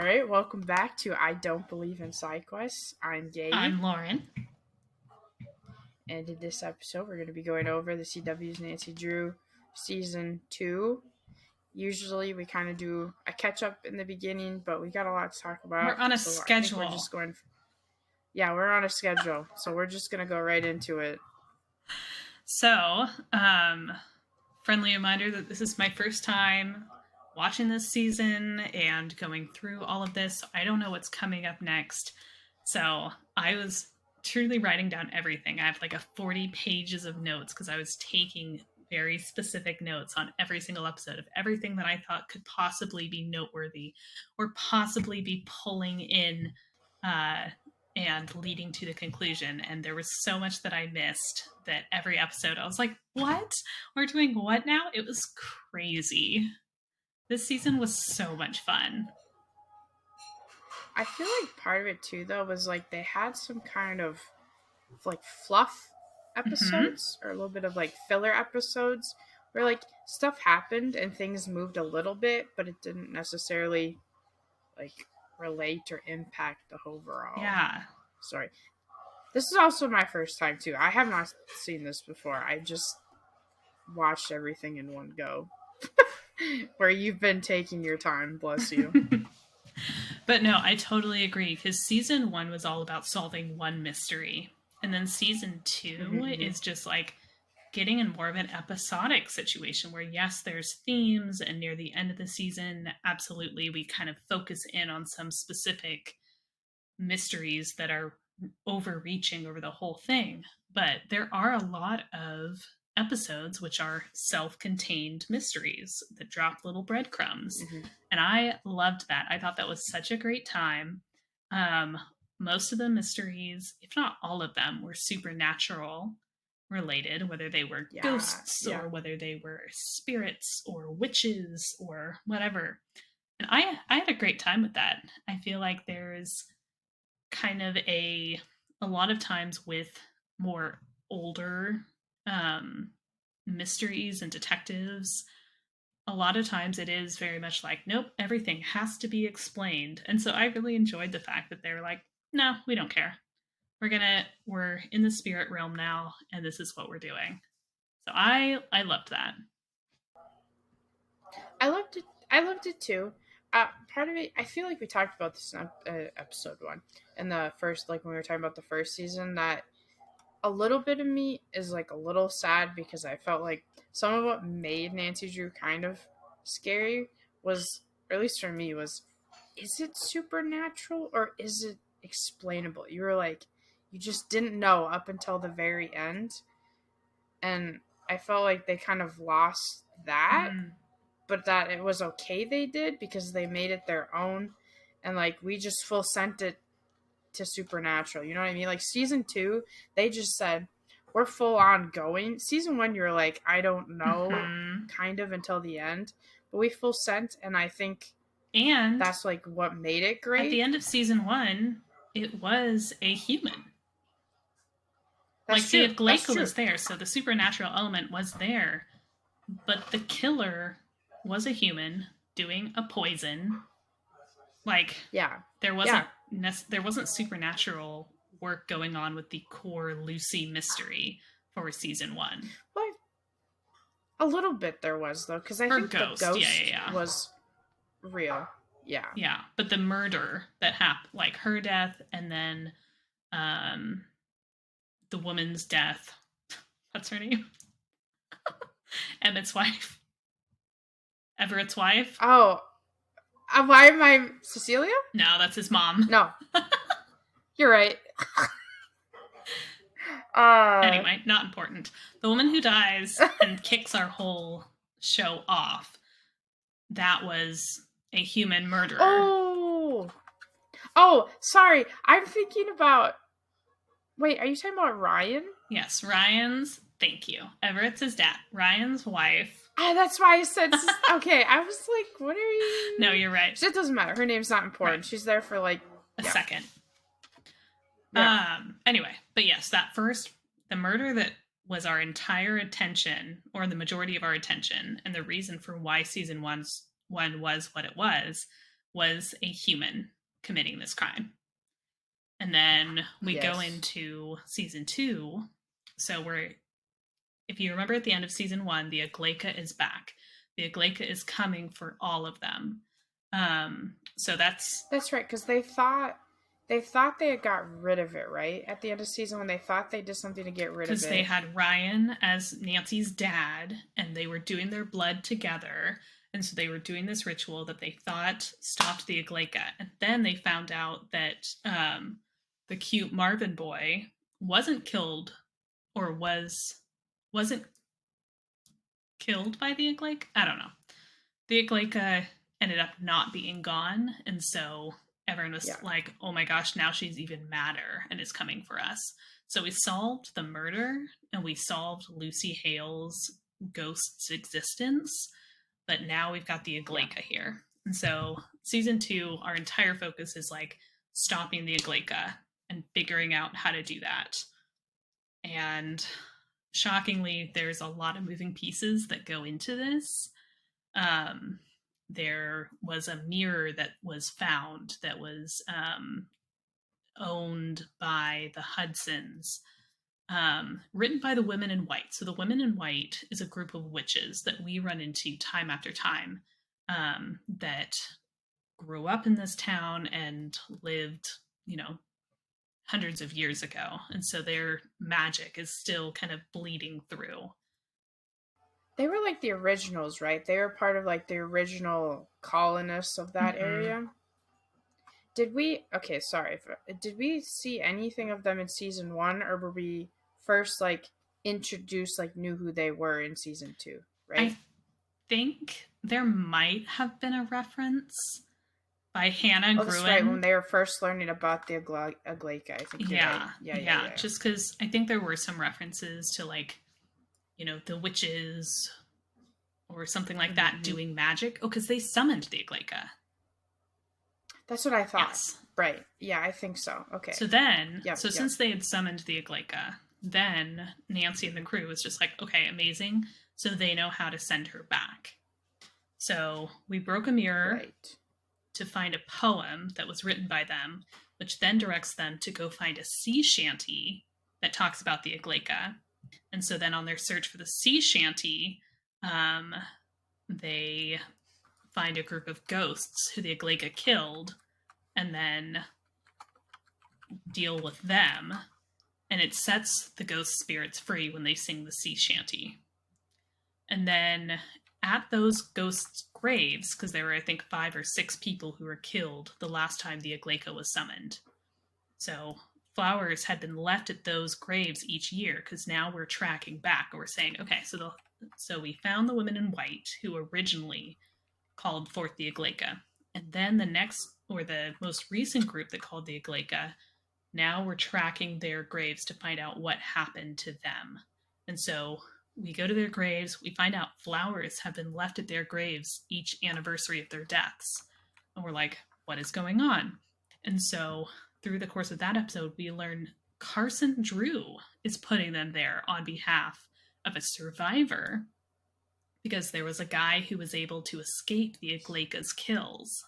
right, welcome back to I Don't Believe in Side Quests. I'm Gabe, I'm Lauren. and in this episode, we're going to be going over the CW's Nancy Drew Season 2. Usually, we kind of do a catch-up in the beginning, but we got a lot to talk about. We're on a so schedule. I think we're just going... Yeah, we're on a schedule, so we're just going to go right into it. So, friendly reminder that this is my first time watching this season and going through all of this. I don't know what's coming up next. So I was truly writing down everything. I have like 40 pages of notes because I was taking very specific notes on every single episode of everything that I thought could possibly be noteworthy or possibly be pulling in and leading to the conclusion. And there was so much that I missed that every episode I was like, what? We're doing what now? It was crazy. This season was so much fun. I feel like part of it too, though, was like they had some kind of like fluff episodes or a little bit of like filler episodes where like stuff happened and things moved a little bit, but it didn't necessarily like relate or impact the overall. Yeah. Sorry. This is also my first time too. I have not seen this before. I just watched everything in one go. Where you've been taking your time, bless you. But no, I totally agree, because season 1 was all about solving one mystery. And then season 2 is just like getting in more of an episodic situation where, yes, there's themes, and near the end of the season, absolutely, we kind of focus in on some specific mysteries that are overreaching over the whole thing. But there are a lot of episodes which are self-contained mysteries that drop little breadcrumbs. And I loved that. I thought that was such a great time. Most of the mysteries, if not all of them, were supernatural related, whether they were ghosts or whether they were spirits or witches or whatever. And I had a great time with that. I feel like there's kind of a lot of times with more older mysteries and detectives, a lot of times it is very much like, nope, everything has to be explained. And so I really enjoyed the fact that they're like, no, we don't care. We're in the spirit realm now, and this is what we're doing. So I loved that. I loved it too. Part of it, I feel like we talked about this in episode 1 and the first, like when we were talking about the first season, that a little bit of me is like a little sad because I felt like some of what made Nancy Drew kind of scary was, or at least for me, was, is it supernatural or is it explainable? You were like, you just didn't know up until the very end. And I felt like they kind of lost that, but that it was okay they did because they made it their own. And like, we just full sent it to supernatural, you know what I mean? Like season 2, they just said we're full on going. Season 1, you're like, I don't know, kind of until the end, but we full sent, and I think that's like what made it great. At the end of season 1, it was a human. That's like true. Gleica was there, so the supernatural element was there, but the killer was a human doing a poison. Like, there wasn't supernatural work going on with the core Lucy mystery for season 1. Well, a little bit there was, though, because I think the ghost was real. Yeah, but the murder that happened, like her death and then the woman's death, what's her name? Everett's wife. Oh, why am I Cecilia? No, that's his mom. No. You're right. Anyway, not important. The woman who dies and kicks our whole show off, that was a human murderer. Oh, sorry. I'm thinking about... Wait, are you talking about Ryan? Yes, thank you. Everett's his dad. Ryan's wife. That's why I said... Okay, I was like, what are you... No, you're right. It doesn't matter. Her name's not important. Right. She's there for like... a second. Yeah. Anyway, but yes, the murder that was our entire attention, or the majority of our attention, and the reason for why season 1 was what it was was a human committing this crime. And then we go Yes. into season 2. So if you remember at the end of season 1, the Aglaika is back. The Aglaika is coming for all of them. So That's right, because they thought they had got rid of it, right? At the end of season one, they thought they did something to get rid of because they it. had Ryan as Nancy's dad, and they were doing their blood together. And so they were doing this ritual that they thought stopped the Aglaika. And then they found out that the cute Marvin boy wasn't killed, or wasn't killed by the Aglaika. I don't know. The Aglaika ended up not being gone, and so everyone was Yeah. like, oh my gosh, now she's even madder and is coming for us. So we solved the murder, and we solved Lucy Hale's ghost's existence, but now we've got the Yeah. Aglaika here. And so season 2, our entire focus is like stopping the Aglaika and figuring out how to do that. And shockingly, there's a lot of moving pieces that go into this. There was a mirror that was found that was owned by the Hudsons, written by the Women in White. So the Women in White is a group of witches that we run into time after time, that grew up in this town and lived, hundreds of years ago. And so their magic is still kind of bleeding through. They were like the originals, right? They were part of like the original colonists of that Mm-hmm. area. Did we? Okay, sorry. Did we see anything of them in season one, or were we first like introduced, like knew who they were in season two? Right. I think there might have been a reference by Hannah Oh, that's right. When Gruen. they were first learning about the Aglaika, I think you're right. Yeah, Yeah, yeah, yeah. yeah. Just because I think there were some references to, like, the witches or something like that Mm-hmm. doing magic. Oh, because they summoned the Aglaika. That's what I thought. Yes. Right. Yeah, I think so. Okay. So Yep. since they had summoned the Aglaika, then Nancy and the crew was just like, okay, amazing. So they know how to send her back. So we broke a mirror Right. to find a poem that was written by them, which then directs them to go find a sea shanty that talks about the Aglaika. And so then on their search for the sea shanty, they find a group of ghosts who the Aglaika killed, and then deal with them. And it sets the ghost spirits free when they sing the sea shanty. And then at those ghosts' graves, because there were, I think, 5 or 6 people who were killed the last time the Aglaika was summoned. So flowers had been left at those graves each year, because now we're tracking back. We're saying, okay, so we found the Women in White who originally called forth the Aglaika. And then the most recent group that called the Aglaika, now we're tracking their graves to find out what happened to them. And so we go to their graves, we find out flowers have been left at their graves each anniversary of their deaths. And we're like, what is going on? And so through the course of that episode, we learn Carson Drew is putting them there on behalf of a survivor, because there was a guy who was able to escape the Aglaika's kills.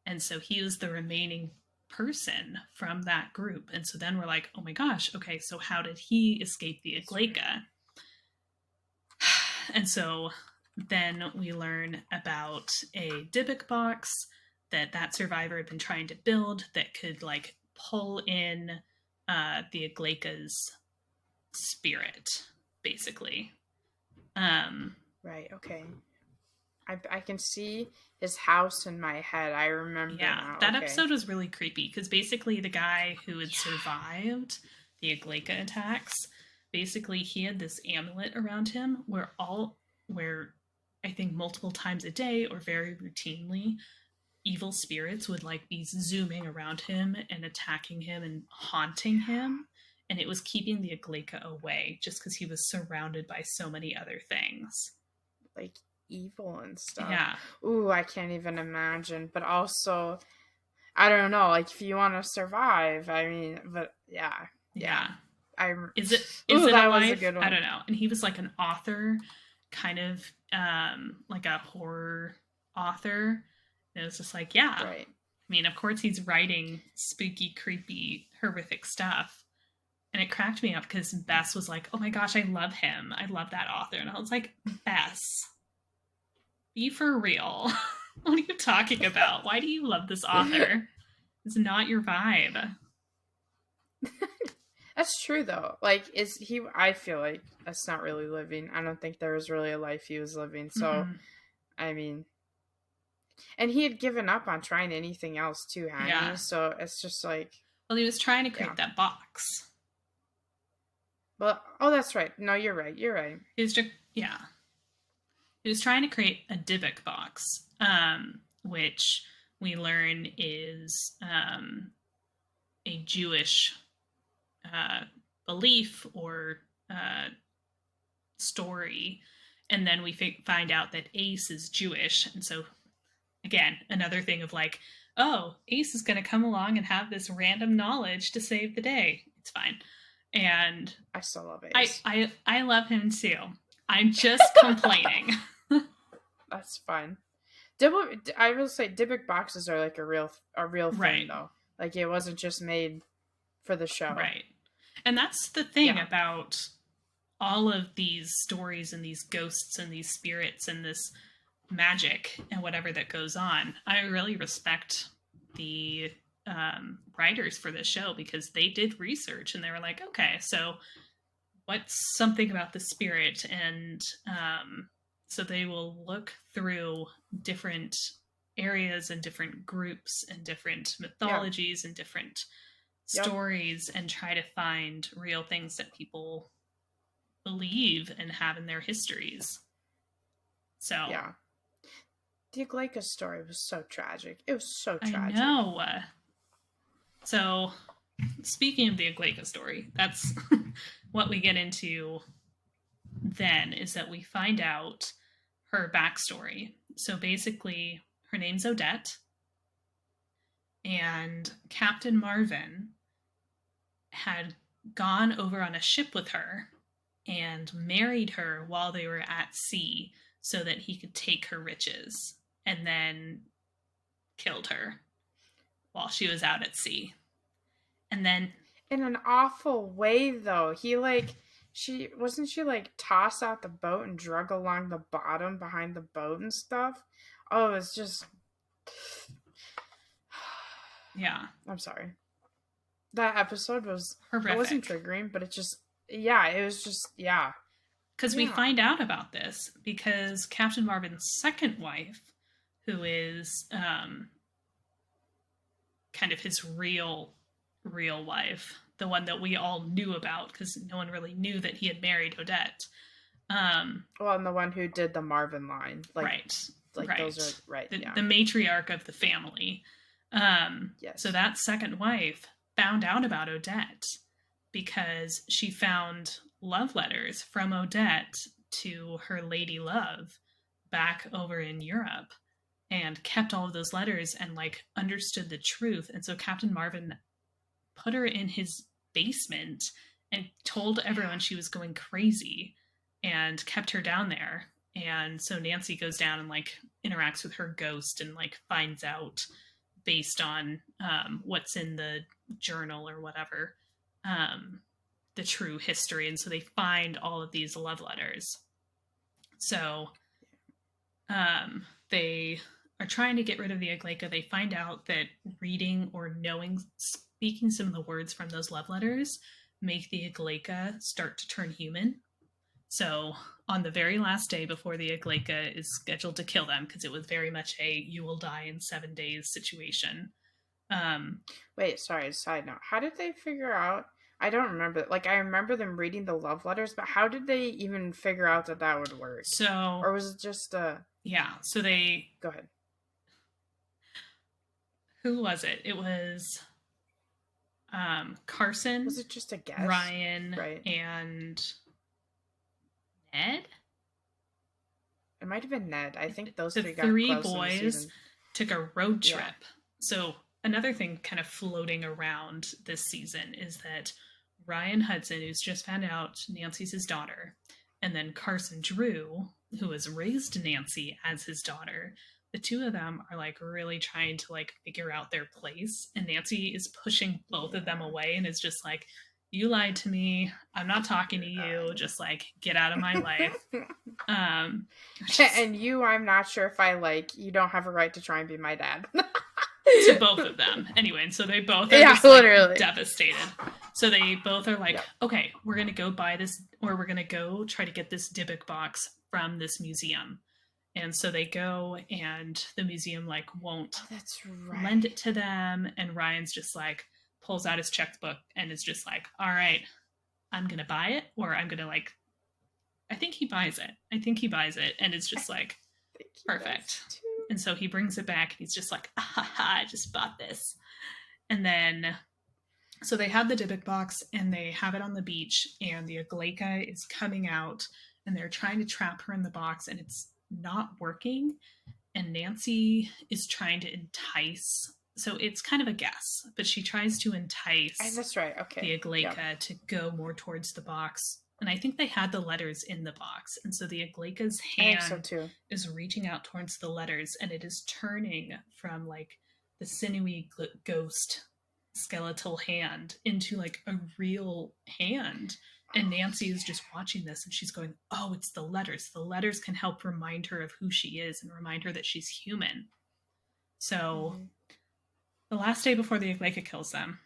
And so he was the remaining person from that group. And so then we're like, oh my gosh, okay, so how did he escape the Aglaika? And so then we learn about a Dybbuk box that survivor had been trying to build that could, like, pull in the Aglaika's spirit, basically. Right. Okay. I can see his house in my head. I remember now. That Okay. episode was really creepy, because basically the guy who had survived the Aglaika attacks, basically he had this amulet around him where I think multiple times a day or very routinely, evil spirits would, like, be zooming around him and attacking him and haunting him, and it was keeping the Aglaika away just because he was surrounded by so many other things. Like evil and stuff. Yeah. Ooh, I can't even imagine. But also, I don't know. Like, if you want to survive, I mean, but yeah. Is it that a was life? a good one. I don't know. And he was like an author, kind of like a horror author, And it was just like, yeah. Right. I mean, of course he's writing spooky, creepy, horrific stuff. And it cracked me up because Bess was like, oh my gosh, I love him. I love that author. And I was like, Bess, be for real. What are you talking about? Why do you love this author? It's not your vibe. That's true though. Like, is he? I feel like that's not really living. I don't think there was really a life he was living. So, Mm-mm. I mean, and he had given up on trying anything else too, hadn't he? Yeah. So it's just like, Well, he was trying to yeah. create that box. Well, oh, that's right. No, you're right. You're right. He was just, yeah. He was trying to create a Dybbuk box, which we learn is a Jewish belief or story. And then we find out that Ace is Jewish. And so, again, another thing of like, oh, Ace is going to come along and have this random knowledge to save the day. It's fine. And I still love Ace. I love him too. I'm just complaining. That's fine. I will say Dybbuk boxes are like a real thing Right. though. Like it wasn't just made for the show. Right. And that's the thing about all of these stories and these ghosts and these spirits and this magic and whatever that goes on. I really respect the writers for this show because they did research and they were like, okay, so what's something about the spirit? And so they will look through different areas and different groups and different mythologies and different stories and try to find real things that people believe and have in their histories. So yeah, the Aglaika story was so tragic. It was so tragic. I know. So speaking of the Aglaika story, that's what we get into then, is that we find out her backstory. So basically, her name's Odette, and Captain Marvin had gone over on a ship with her and married her while they were at sea so that he could take her riches, and then killed her while she was out at sea. And then in an awful way though. He she tossed out the boat and drug along the bottom behind the boat and stuff. Oh, it was just yeah. I'm sorry. That episode was horrific. It wasn't triggering, but it was just Because we find out about this because Captain Marvin's second wife, who is kind of his real wife, the one that we all knew about because no one really knew that he had married Odette. Well, and the one who did the Marvin line. Right. Those are right. The matriarch of the family. Yes. So that second wife found out about Odette because she found love letters from Odette to her lady love back over in Europe and kept all of those letters and understood the truth. And so Captain Marvin put her in his basement and told everyone she was going crazy and kept her down there. And so Nancy goes down and interacts with her ghost and finds out based on what's in the journal or whatever, the true history. And so they find all of these love letters. So they are trying to get rid of the Aglaika. They find out that reading or speaking some of the words from those love letters make the Aglaika start to turn human. So on the very last day before the Aglaika is scheduled to kill them, because it was very much a you will die in 7 days situation. Wait, sorry, side note. How did they figure out? I don't remember. I remember them reading the love letters, but how did they even figure out that would work? So, or was it just yeah, so they... Go ahead. Who was it? It was Carson. Was it just a guess? Ryan, right? And Ned? It might have been Ned. I think those the three got three close boys took a road trip. Yeah. So another thing kind of floating around this season is that Ryan Hudson, who's just found out Nancy's his daughter, and then Carson Drew, who has raised Nancy as his daughter, the two of them are like really trying to like figure out their place, and Nancy is pushing both of them away and is just like, you lied to me, I'm not talking to you, just like get out of my life. And you, I'm not sure if I like. You don't have a right to try and be my dad. To both of them anyway, and so they both are just literally like devastated. So they both are like, okay, we're gonna go buy this, or we're gonna go try to get this Dybbuk box from this museum. And so they go, and the museum like won't lend it to them, and Ryan's just like pulls out his checkbook and is just like, all right, I'm gonna buy it, or I'm gonna like, I think he buys it, and it's just like perfect. And so he brings it back and he's just like, I just bought this. And then so they have the Dybbuk box and they have it on the beach, and the Aglaika is coming out and they're trying to trap her in the box, and it's not working. And Nancy is trying to entice, so it's kind of a guess, but she tries to entice that's right. Okay. the Aglaika to go more towards the box. And I think they had the letters in the box. And so the Aglaika's hand is reaching out towards the letters, and it is turning from like the sinewy ghost skeletal hand into like a real hand. And Nancy is just watching this, and she's going, oh, it's the letters. The letters can help remind her of who she is and remind her that she's human. So the last day before the Aglaika kills them,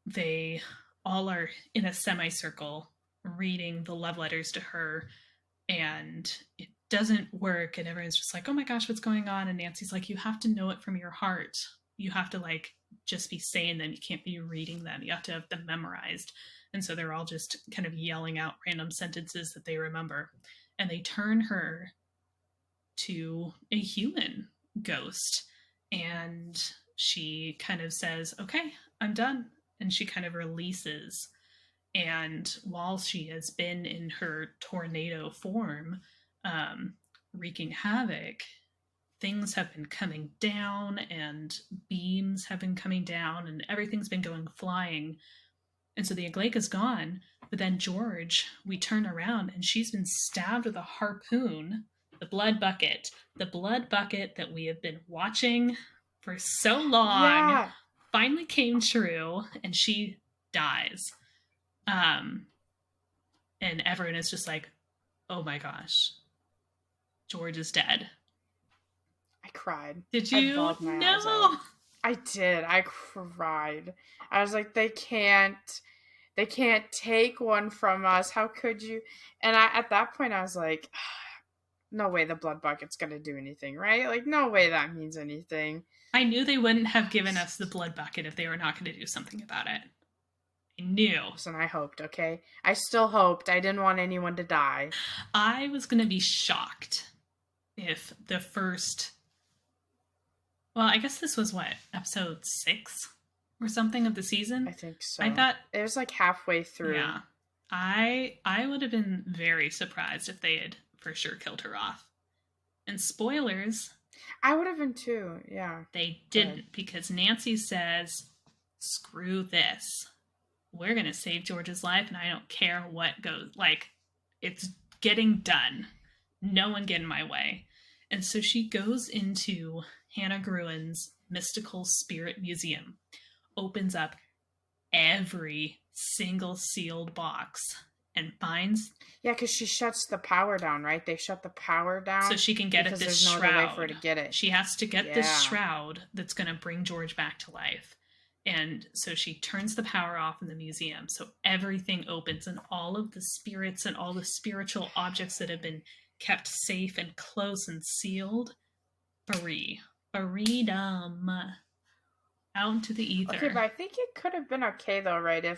they all are in a semicircle reading the love letters to her, and it doesn't work, and everyone's just like, oh my gosh, what's going on? And Nancy's like, you have to know it from your heart. You have to like just be saying them. You can't be reading them. You have to have them memorized. And so they're all just kind of yelling out random sentences that they remember, and they turn her to a human ghost, and she kind of says, okay, I'm done. And she kind of releases. And while she has been in her tornado form, wreaking havoc, things have been coming down, and beams have been coming down, and everything's been going flying. And so the Aglaika's gone, but then George, we turn around, and she's been stabbed with a harpoon, the blood bucket that we have been watching for so long, finally came true, and she dies. And everyone is just like, oh my gosh, George is dead. I cried. Did you? No. I did. I cried. I was like, they can't take one from us. How could you? And at that point I was like, no way the blood bucket's gonna do anything, right? Like, no way that means anything. I knew they wouldn't have given us the blood bucket if they were not going to do something about it. I knew. Listen, I hoped, okay? I still hoped. I didn't want anyone to die. I was going to be shocked if the first... Well, I guess this was what? Episode 6 or something of the season? I think so. I thought... It was like halfway through. Yeah. I would have been very surprised if they had for sure killed her off. And spoilers... I would have been too, yeah. They didn't, because Nancy says, screw this. We're going to save George's life, and I don't care what goes. Like, it's getting done. No one get in my way. And so she goes into Hannah Gruen's Mystical Spirit Museum, opens up every single sealed box, and finds... Yeah, because she shuts the power down, right? They shut the power down. So she can get at this shroud. There's no other way for her to get it. She has to get this shroud that's going to bring George back to life. And so she turns the power off in the museum. So everything opens, and all of the spirits and all the spiritual objects that have been kept safe and close and sealed, freedom out into the ether. Okay, but I think it could have been okay though, right?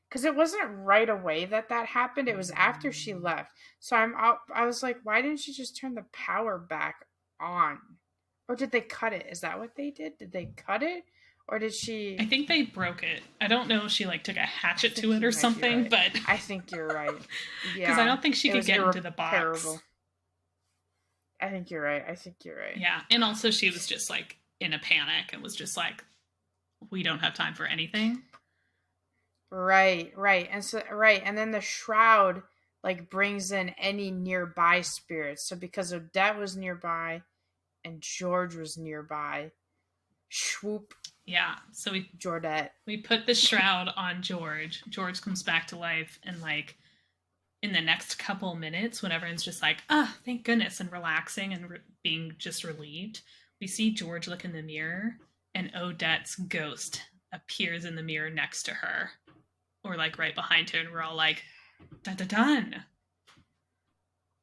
Because it wasn't right away that happened. It was after she left. So I was like, why didn't she just turn the power back on? Or did they cut it? Is that what they did? Did they cut it? Or did she... I think they broke it. I don't know if she like took a hatchet to it or something, but... I think you're right. Yeah. Because I don't think she could get into the box. I think you're right. Yeah. And also she was just like in a panic and was just like, we don't have time for anything. Right. And so, and then the shroud like brings in any nearby spirits. So because Odette was nearby, and George was nearby. Swoop. Yeah. So Georgette. we put the shroud on George. George comes back to life, and like in the next couple minutes, when everyone's just like, "Ah, oh, thank goodness," and relaxing and being just relieved, we see George look in the mirror, and Odette's ghost appears in the mirror next to her, or like right behind her, and we're all like, "Dun dun dun."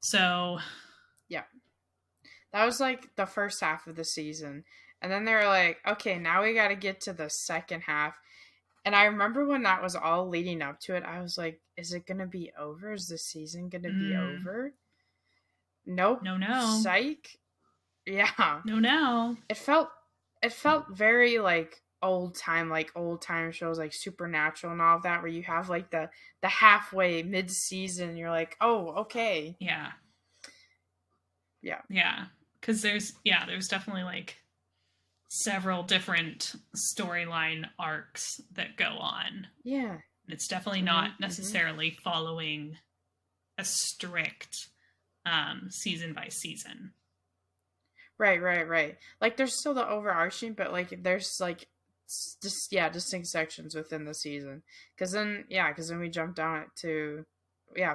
So, yeah, that was like the first half of the season, and then they were like, "Okay, now we got to get to the second half." And I remember when that was all leading up to it, I was like, is it going to be over? Is the season going to be over? Nope. No. Psych. Yeah. No. It felt very like old time shows like Supernatural and all of that, where you have like the halfway mid season, you're like, oh, okay. Yeah. Yeah. Yeah. Because there's definitely like several different storyline arcs that go on. Yeah. It's definitely not necessarily following a strict season by season. Right. Like there's still the overarching, but like there's like distinct sections within the season. Because then we jump down to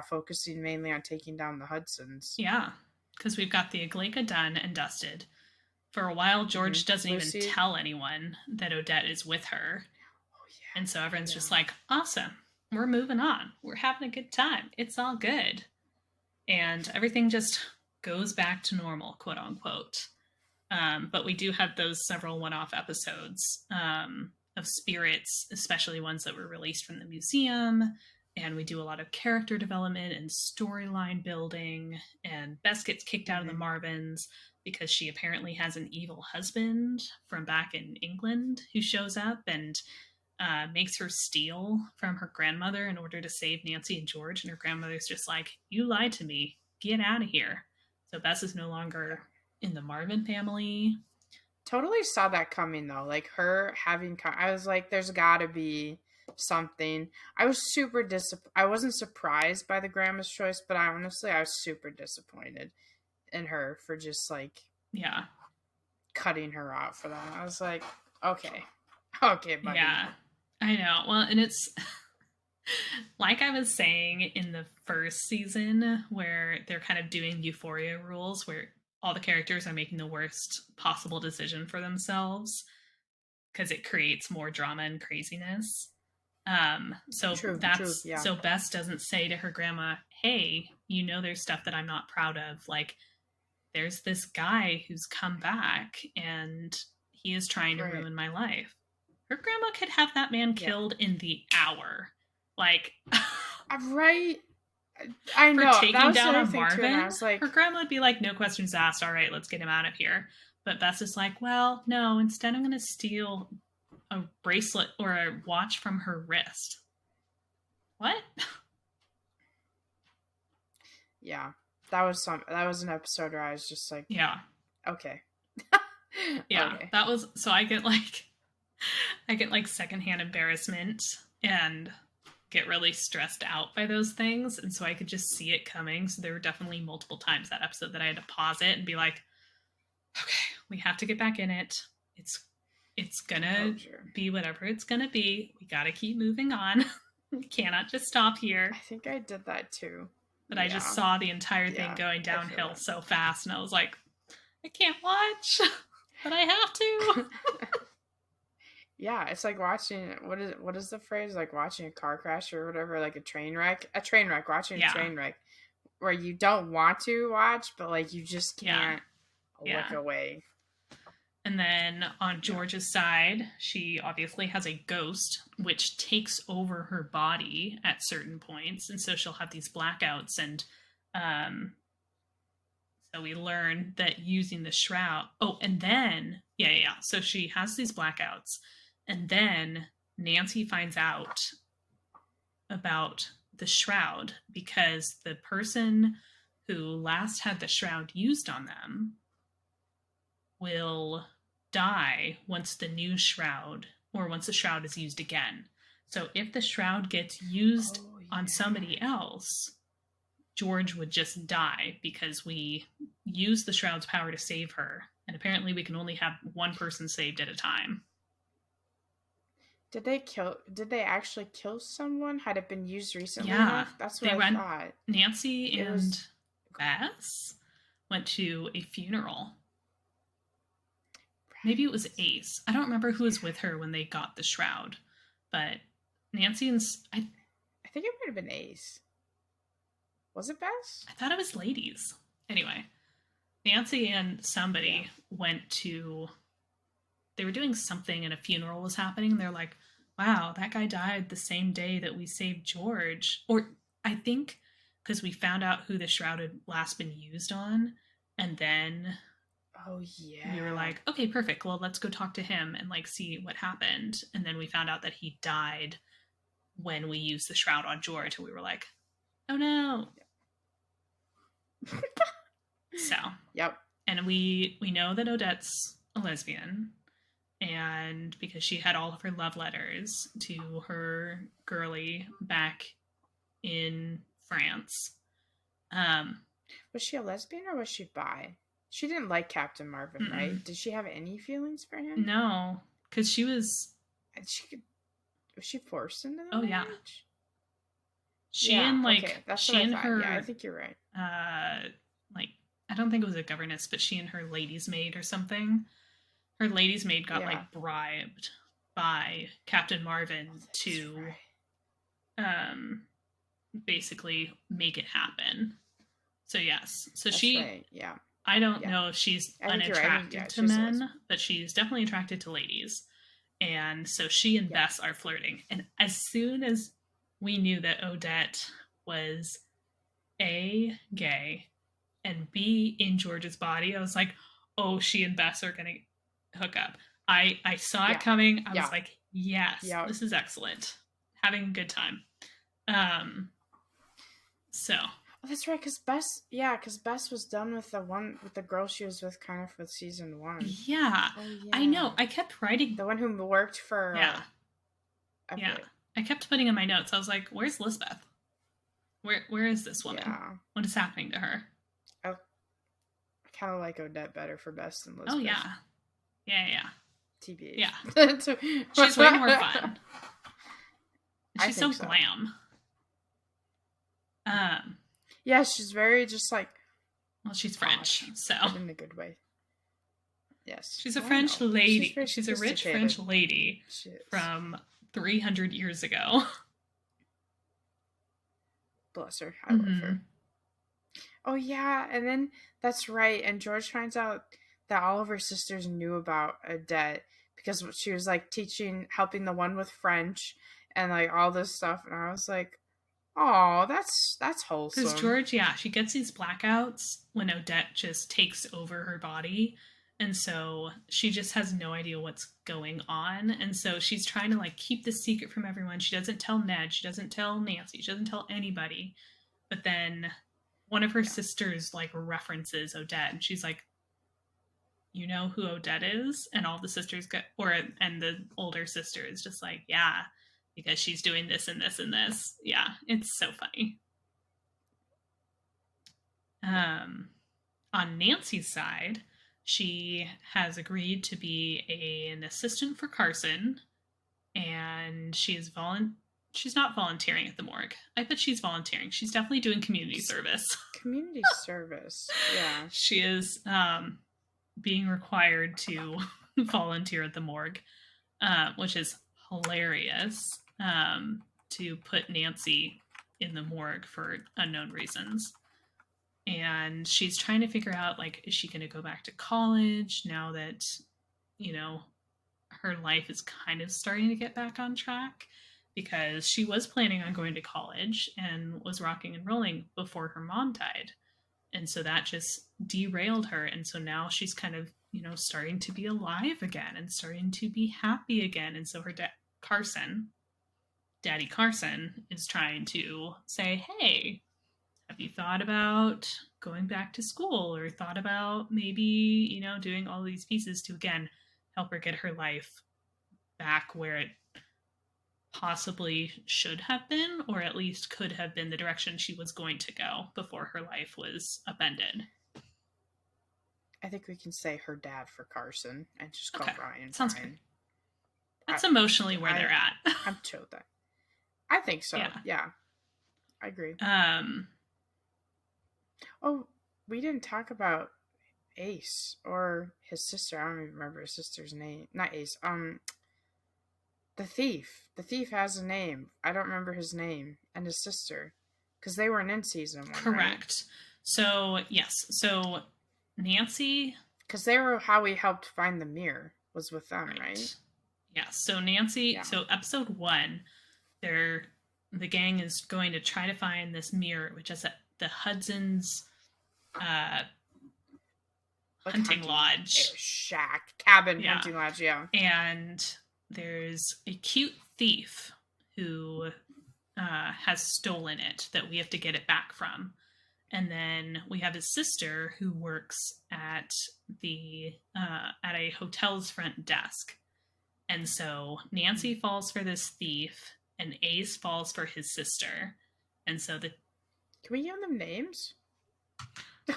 focusing mainly on taking down the Hudsons. Yeah, because we've got the Aglika done and dusted. For a while, George doesn't Lucy. Even tell anyone that Odette is with her. Oh, yeah. And so everyone's just like, awesome, we're moving on. We're having a good time. It's all good. And everything just goes back to normal, quote unquote. But we do have those several one-off episodes of spirits, especially ones that were released from the museum. And we do a lot of character development and storyline building. And Bess gets kicked out of the Marvins because she apparently has an evil husband from back in England who shows up and makes her steal from her grandmother in order to save Nancy and George. And her grandmother's just like, you lied to me. Get out of here. So Bess is no longer in the Marvin family. Totally saw that coming though. Like her having, I was like, there's gotta be something. I was super I wasn't surprised by the grandma's choice, but I was super disappointed in her for just like cutting her out for that. I was like, okay buddy. Yeah, I know. Well, and it's like I was saying in the first season where they're kind of doing Euphoria rules where all the characters are making the worst possible decision for themselves because it creates more drama and craziness. So Bess doesn't say to her grandma, hey, there's stuff that I'm not proud of. Like, there's this guy who's come back and he is trying to ruin my life. Her grandma could have that man killed in the hour. Like, right. I know. For taking down a Marvin, I was like, her grandma would be like, no questions asked. All right, let's get him out of here. But Bess is like, well, no, instead I'm going to steal a bracelet or a watch from her wrist. What? Yeah, that was an episode where I was just like, okay. Yeah, okay. That was, so I get like secondhand embarrassment and get really stressed out by those things, and so I could just see it coming. So there were definitely multiple times that episode that I had to pause it and be like, okay, we have to get back in it. It's gonna be whatever it's gonna be. We gotta keep moving on. We cannot just stop here. I think I did that too. But I just saw the entire thing going downhill so fast, and I was like, I can't watch, but I have to. Yeah, it's like watching, what is the phrase? Like watching a car crash or whatever, like a train wreck, watching a train wreck where you don't want to watch, but like you just can't look away. And then on George's side, she obviously has a ghost which takes over her body at certain points, and so she'll have these blackouts, and so we learn that using the shroud. Oh, and then so she has these blackouts. And then Nancy finds out about the shroud because the person who last had the shroud used on them will die once the new shroud, or once the shroud is used again. So if the shroud gets used on somebody else, George would just die because we use the shroud's power to save her, And apparently we can only have one person saved at a time. Did they actually kill someone? Had it been used recently Yeah, enough? That's what they I went. thought. Nancy It and was Bess went to a funeral. Maybe it was Ace. I don't remember who was with her when they got the shroud, but Nancy and I think it might have been Ace. Was it Bess? I thought it was ladies. Anyway, Nancy and somebody went to. They were doing something and a funeral was happening. And they're like, "Wow, that guy died the same day that we saved George." Or I think because we found out who the shroud had last been used on, and then Oh yeah. we were like, okay, perfect. Well, let's go talk to him and like see what happened. And then we found out that he died when we used the shroud on George, and we were like, oh no. So Yep. And we know that Odette's a lesbian, and because she had all of her love letters to her girlie back in France. Was she a lesbian or was she bi? She didn't like Captain Marvin, right? Did she have any feelings for him? No, because she was. And was she forced into the marriage? Yeah. She and like okay. That's she and her. Yeah, I think you're right. Like I don't think it was a governess, but she and her lady's maid or something. Her lady's maid got like bribed by Captain Marvin to basically make it happen. So yes. So that's she right. Yeah. I don't know if she's unattracted to men, but she's definitely attracted to ladies. And so she and Bess are flirting. And as soon as we knew that Odette was A, gay, and B, in George's body, I was like, oh, she and Bess are going to hook up. I saw it coming. I was like, yes, this is excellent. Having a good time. So. Oh, that's right, because Bess was done with the girl she was with kind of with season 1. Yeah. Oh, yeah. I know. I kept writing. The one who worked for... Yeah. I kept putting in my notes. I was like, where's Lisbeth? Where is this woman? Yeah. What is happening to her? I kind of like Odette better for Bess than Lisbeth. Oh, yeah. Yeah. TBH. Yeah. She's way more fun. She's so glam. Yeah, she's very just like... Well, she's French, so... In a good way. Yes. She's a French lady. She's a rich French lady from 300 years ago. Bless her. I love her. Oh, yeah, and then that's right. And George finds out that all of her sisters knew about Odette because she was like helping the one with French and like all this stuff. And I was like, oh, that's wholesome. Because George, she gets these blackouts when Odette just takes over her body. And so she just has no idea what's going on. And so she's trying to like keep the secret from everyone. She doesn't tell Ned. She doesn't tell Nancy. She doesn't tell anybody. But then one of her sisters like references Odette. And she's like, you know who Odette is? And all the sisters and the older sister is just like, yeah, because she's doing this and this and this. Yeah, it's so funny. On Nancy's side, she has agreed to be an assistant for Carson, and she's not volunteering at the morgue. I bet she's volunteering. She's definitely doing community service. Community service, yeah. She is being required to volunteer at the morgue, which is hilarious, to put Nancy in the morgue for unknown reasons. And she's trying to figure out, like, is she going to go back to college now that, her life is kind of starting to get back on track? Because she was planning on going to college and was rocking and rolling before her mom died. And so that just derailed her. And so now she's kind of, starting to be alive again and starting to be happy again. And so her Daddy Carson, is trying to say, hey, have you thought about going back to school or thought about maybe, doing all these pieces to, again, help her get her life back where it possibly should have been, or at least could have been the direction she was going to go before her life was upended. I think we can say her dad for Carson and just call Okay. Ryan Sounds Brian. good. That's emotionally where they're at. I'm chill with that. I think so. Yeah. I agree. Oh, we didn't talk about Ace or his sister. I don't even remember his sister's name. Not Ace. The thief. The thief has a name. I don't remember his name and his sister, because they weren't in season 1. Correct. Right? So yes. So Nancy. Because they were how we helped find the mirror was with them, right? Yeah. So Nancy. Yeah. So episode 1, the gang is going to try to find this mirror, which is at the Hudson's hunting lodge. Shack. Cabin hunting lodge, yeah. And there's a cute thief who has stolen it that we have to get it back from. And then we have his sister who works at a hotel's front desk. And so Nancy falls for this thief, and Ace falls for his sister. And so can we give them names?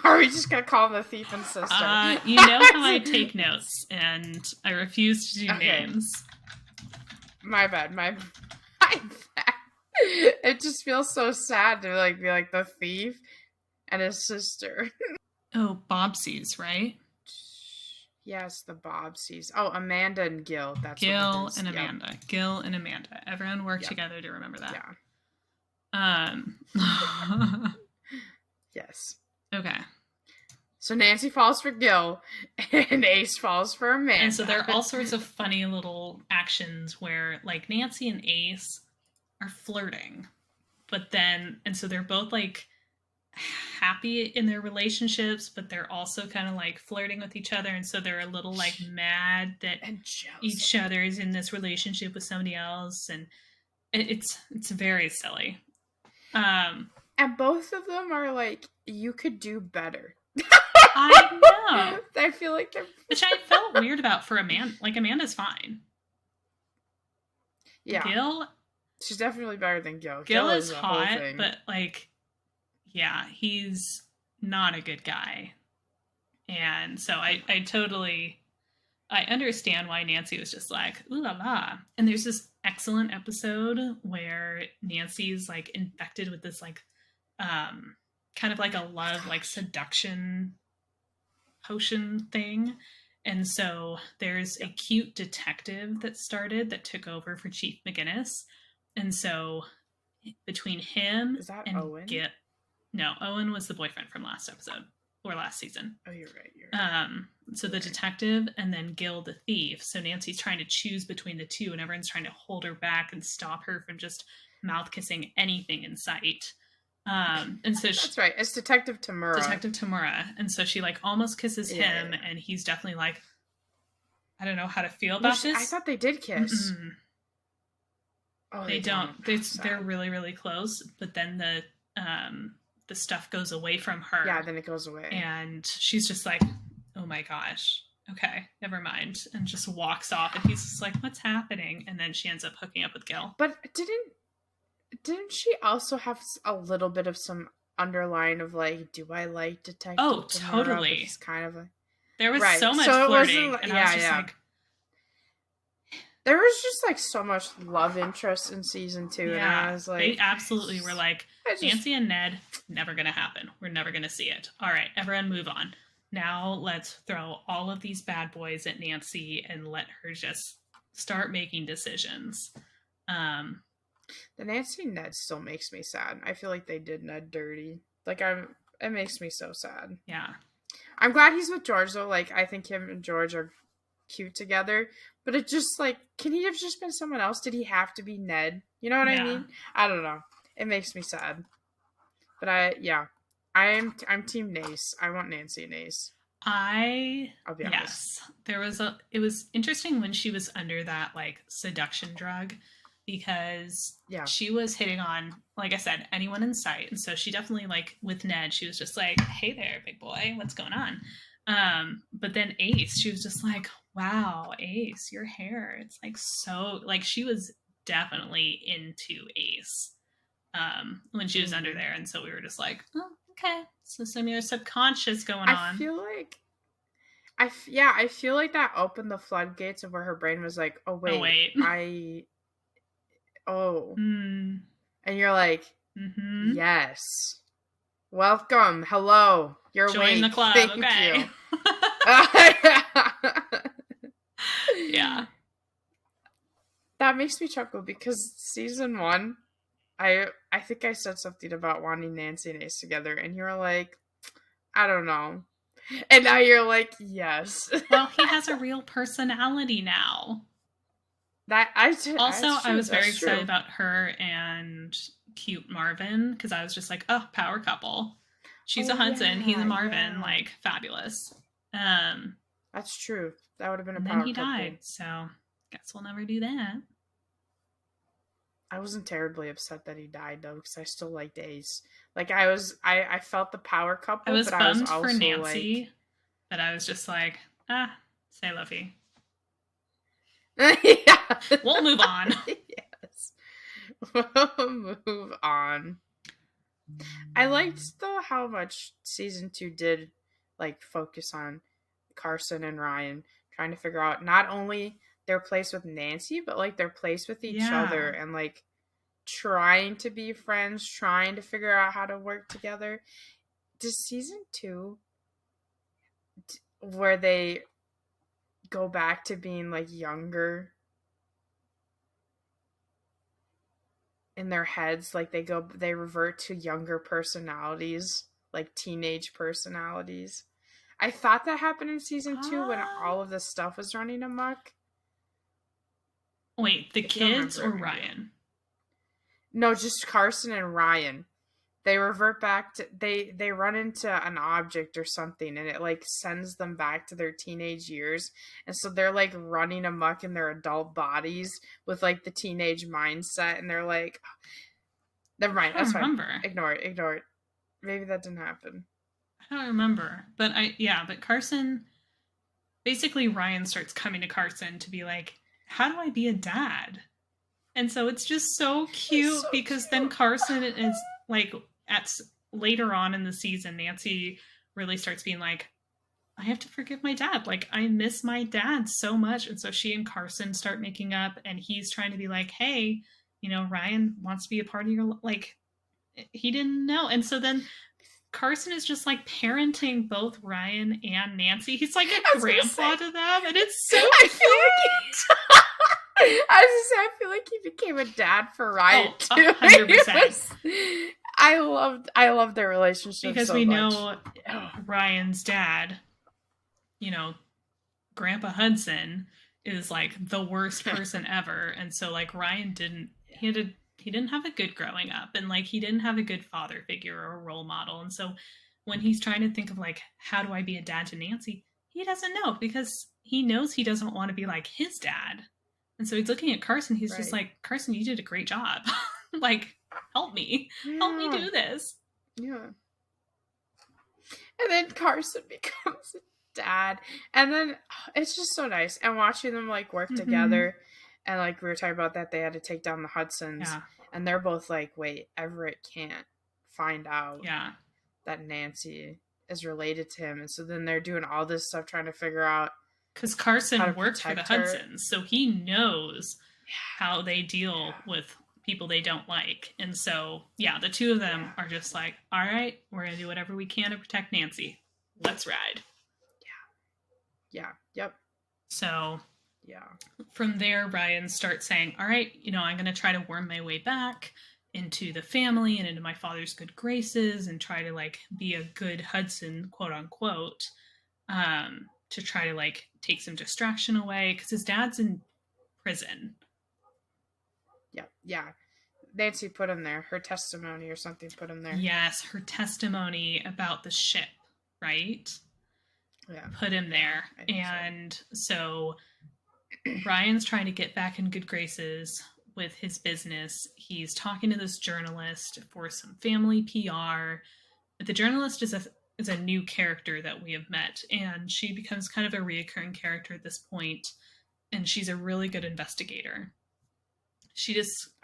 Or are we just gonna call them the thief and sister? You know how I take notes, and I refuse to do names. My bad. My bad. It just feels so sad to be like the thief and his sister. Oh, Bobsies, right? Yes, the Bobsies. Oh, Amanda and Gil. That's Gil what it is. And Amanda. Yep. Gil and Amanda. Everyone worked together to remember that. Yeah. Yes. Okay. So Nancy falls for Gil, and Ace falls for Amanda. And so there are all sorts of funny little actions where, like, Nancy and Ace are flirting, but then, and so they're both like happy in their relationships, but they're also kind of like flirting with each other, and so they're a little like mad that each other is in this relationship with somebody else, and it's very silly. And both of them are like, you could do better. I know. I feel like they're... Which I felt weird about for Amanda. Like, Amanda's fine. Yeah. Gil... She's definitely better than Gil. Gil is hot, but, like, yeah, he's not a good guy. And so I understand why Nancy was just like, ooh la la. And there's this excellent episode where Nancy's, like, infected with this, like, kind of like a love, like, seduction potion thing. And so there's a cute detective that took over for Chief McGinnis. And so between him and Owen? No, Owen was the boyfriend from last episode or last season. Oh, you're right. So the detective and then Gil the thief. So Nancy's trying to choose between the two, and everyone's trying to hold her back and stop her from just mouth kissing anything in sight. And so that's right. It's Detective Tamura. And so she like almost kisses him, and he's definitely like, I don't know how to feel about this. I thought they did kiss. Mm-mm. Oh, they don't. They're really, really close. But then the stuff goes away from her. Yeah, then it goes away. And she's just like, oh my gosh. Okay, never mind. And just walks off. And he's just like, what's happening? And then she ends up hooking up with Gil. But didn't she also have a little bit of some underline of like, do I like Detective? Oh, totally. It's kind of a... There was so much flirting. And I was just like... There was just like so much love interest in season 2, and I was like, they absolutely were like, Nancy and Ned, never gonna happen. We're never gonna see it. All right, everyone, move on. Now let's throw all of these bad boys at Nancy and let her just start making decisions. The Nancy and Ned still makes me sad. I feel like they did Ned dirty. Like it makes me so sad. Yeah, I'm glad he's with George though. Like I think him and George are cute together. But it just like, can he have just been someone else? Did he have to be Ned? You know what I mean? I don't know. It makes me sad. But I'm team Nace. I want Nancy and Ace. I'll be honest. Yes. It was interesting when she was under that like seduction drug, because she was hitting on, like I said, anyone in sight. And so she definitely, like with Ned, she was just like, hey there, big boy, what's going on? But then Ace, she was just like, wow, Ace, your hair, it's like so, like she was definitely into Ace when she was under there. And so we were just like, oh, okay, so some of your subconscious going on. I feel like I feel like that opened the floodgates of where her brain was like, oh Oh, wait, wait. oh, Mm. and you're like, Mm-hmm. yes, welcome, hello, you're Join the awake, club, thank okay. you. Yeah. That makes me chuckle because season 1, I think I said something about wanting Nancy and Ace together, and you were like, I don't know, and now you're like, yes. Well, he has a real personality now. That's Also, I true. was very That's excited true. about her and cute Marvin because I was just like, oh, power couple. She's Oh a Hudson, he's a yeah, Marvin, yeah. like fabulous. Um, That's true. That would have been a and then power he died, couple. so guess we'll never do that. I wasn't terribly upset that he died though, because I still liked Ace. Like I felt the power I couple, was but I was bummed for also like, Nancy, but I was just like, ah, say Luffy. yeah, We'll move on. yes, we'll move on. I liked though how much season 2 did like focus on Carson and Ryan trying to figure out not only their place with Nancy, but like their place with each other Yeah. and like trying to be friends, trying to figure out how to work together. Does season 2 where they go back to being like younger in their heads, like they revert to younger personalities, like teenage personalities. I thought that happened in season 2 when Um, all of this stuff was running amok. Wait, the If you don't kids remember or it, maybe Ryan? no, just Carson and Ryan. They revert back to they run into an object or something, and it like sends them back to their teenage years, and so they're like running amok in their adult bodies with like the teenage mindset, and they're like, never mind, I don't that's fine, remember. ignore it. Maybe that didn't happen. I don't remember. But Carson, basically Ryan starts coming to Carson to be like, how do I be a dad? And so it's just so It's cute so because then cute. Carson is like, at later on in the season, Nancy really starts being like, I have to forgive my dad. Like, I miss my dad so much. And so she and Carson start making up, and he's trying to be like, hey, Ryan wants to be a part of your, like, he didn't know. And so then Carson is just like parenting both Ryan and Nancy. He's like I a was gonna say, grandpa to them, and it's so I cute. feel like I was gonna say, I feel like he became a dad for Ryan Oh, too. 100%. I loved their relationship Because so we much. know Ryan's dad, you know, Grandpa Hudson is like the worst person ever. And so like Ryan he didn't have a good growing up, and like he didn't have a good father figure or a role model. And so when he's trying to think of like, how do I be a dad to Nancy, he doesn't know because he knows he doesn't want to be like his dad. And so he's looking at Carson, he's just Right. like, Carson, you did a great job. Like, help me Yeah. do this. Yeah. And then Carson becomes a dad. And then it's just so nice. And watching them like work Mm-hmm. together. And like we were talking about that they had to take down the Hudsons. Yeah. And they're both like, wait, Everett can't find out Yeah. that Nancy is related to him. And so then they're doing all this stuff trying to figure out Because how to Carson worked for the protect her. Hudsons, so he knows how they deal with people they don't like. And so, yeah, the two of them are just like, all right, we're going to do whatever we can to protect Nancy. Let's ride. Yeah. Yep. So Yeah. from there, Ryan starts saying, all right, I'm going to try to worm my way back into the family and into my father's good graces and try to like be a good Hudson, quote unquote, to try to like take some distraction away because his dad's in prison. Yeah. Yeah. Nancy put him there. Her testimony or something put him there. Yes, her testimony about the ship, right? Yeah. Put him there. And so Ryan's trying to get back in good graces with his business. He's talking to this journalist for some family PR. The journalist is a new character that we have met, and she becomes kind of a reoccurring character at this point, and she's a really good investigator.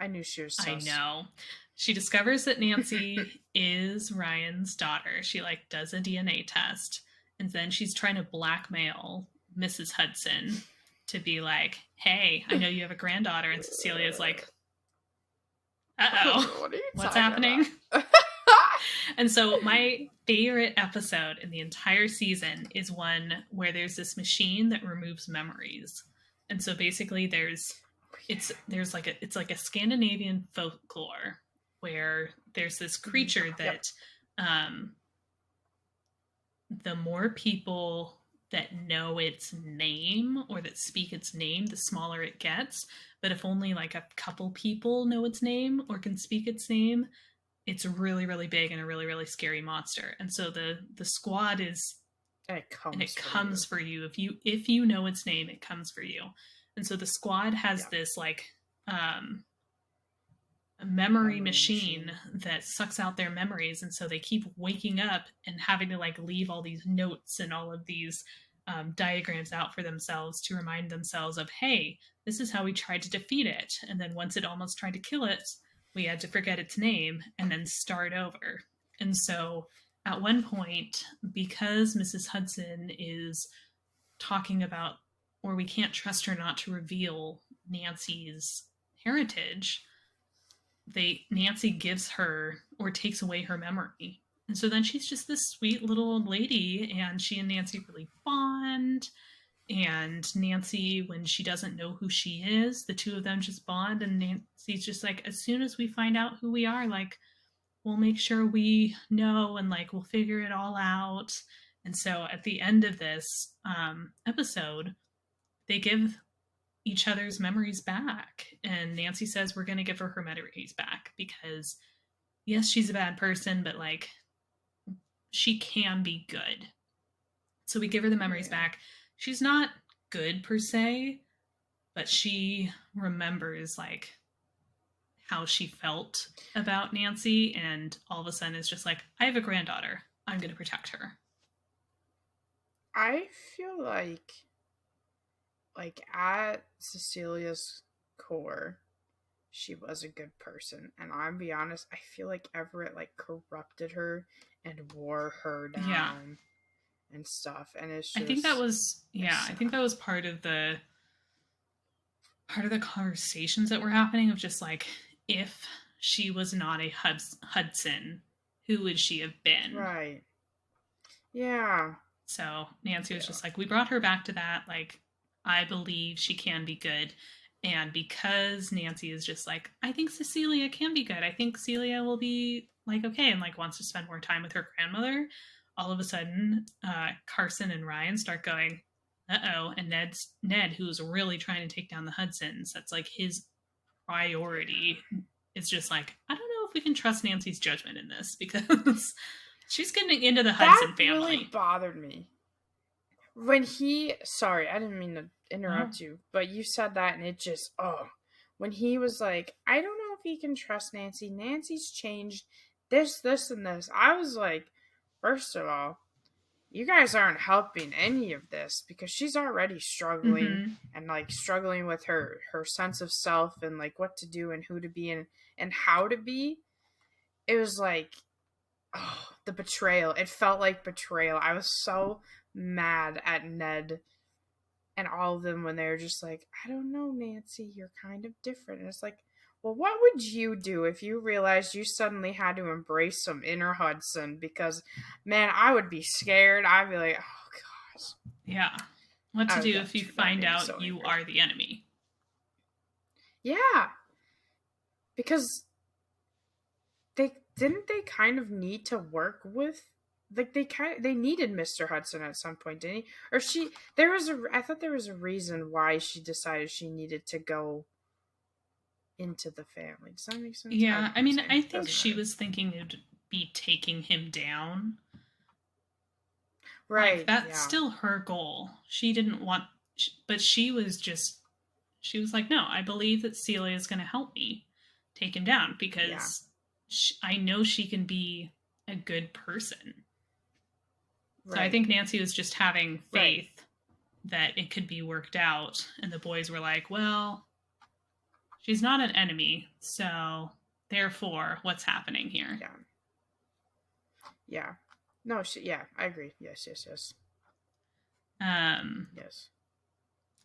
I knew she was. I know. She discovers that Nancy is Ryan's daughter. She like does a DNA test, And then she's trying to blackmail Mrs. Hudson to be like, hey, I know you have a granddaughter. And Cecilia's like, uh-oh, What are you what's talking happening? about? And so my favorite episode in the entire season is one where there's this machine that removes memories. And so basically it's like a Scandinavian folklore where there's this creature that the more people that know its name or that speak its name, the smaller it gets. But if only like a couple people know its name or can speak its name, it's really, really big and a really, really scary monster. And so the squad is, and it comes for you. If you know its name, it comes for you. And so the squad has this like a memory machine that sucks out their memories, and so they keep waking up and having to like leave all these notes and all of these diagrams out for themselves to remind themselves of, hey, this is how we tried to defeat it, and then once it almost tried to kill it, we had to forget its name and then start over. And so at one point, because Mrs. Hudson is talking about, or we can't trust her not to reveal Nancy's heritage, Nancy gives her or takes away her memory. And so then she's just this sweet little old lady, and she and Nancy really bond. And Nancy, when she doesn't know who she is, the two of them just bond. And Nancy's just like, as soon as we find out who we are, like, we'll make sure we know, and like, we'll figure it all out. And so at the end of this episode, they give each other's memories back. And Nancy says, we're going to give her memories back because, yes, she's a bad person, but like, she can be good. So we give her the memories back. She's not good per se, but she remembers like how she felt about Nancy, and all of a sudden it's just like, I have a granddaughter, I'm going to protect her. I feel like at Cecilia's core, she was a good person, and I'll be honest, I feel like Everett like corrupted her and wore her down and stuff, and it's just, I think that was I think that was part of the conversations that were happening of just like, if she was not a Hudson, who would she have been? Right. Yeah. So Nancy was just like, we brought her back to that. Like, I believe she can be good. And because Nancy is just like, I think Cecilia can be good. I think Celia will be like, okay, and like wants to spend more time with her grandmother. All of a sudden, Carson and Ryan start going, uh-oh. And Ned, who's really trying to take down the Hudsons, that's like his priority, is just like, I don't know if we can trust Nancy's judgment in this, because she's getting into the Hudson family. That really bothered me. When sorry, I didn't mean to interrupt you, but you said that and it just, when he was like, I don't know if he can trust Nancy. Nancy's changed this, and this. I was like, first of all, you guys aren't helping any of this, because she's already struggling and like struggling with her sense of self and like what to do and who to be and how to be. It was like, the betrayal. It felt like betrayal. I was so mad at Ned and all of them when they were just like, I don't know, Nancy, you're kind of different. And it's like, well, what would you do if you realized you suddenly had to embrace some inner Hudson? Because, man, I would be scared. I'd be like, oh, gosh. Yeah. What to do if you find out you are the enemy? Yeah. Because they kind of need to work with, like, they needed Mr. Hudson at some point, didn't he? Or I thought there was a reason why she decided she needed to go into the family. Does that make sense? Yeah, I mean, I think she was thinking it would be taking him down. Right. Like, that's still her goal. She didn't want, but she was like, no, I believe that Celia is going to help me take him down, because I know she can be a good person. Right. So I think Nancy was just having faith that it could be worked out. And the boys were like, well, she's not an enemy, so therefore, what's happening here? Yeah. No, I agree. Yes. Yes.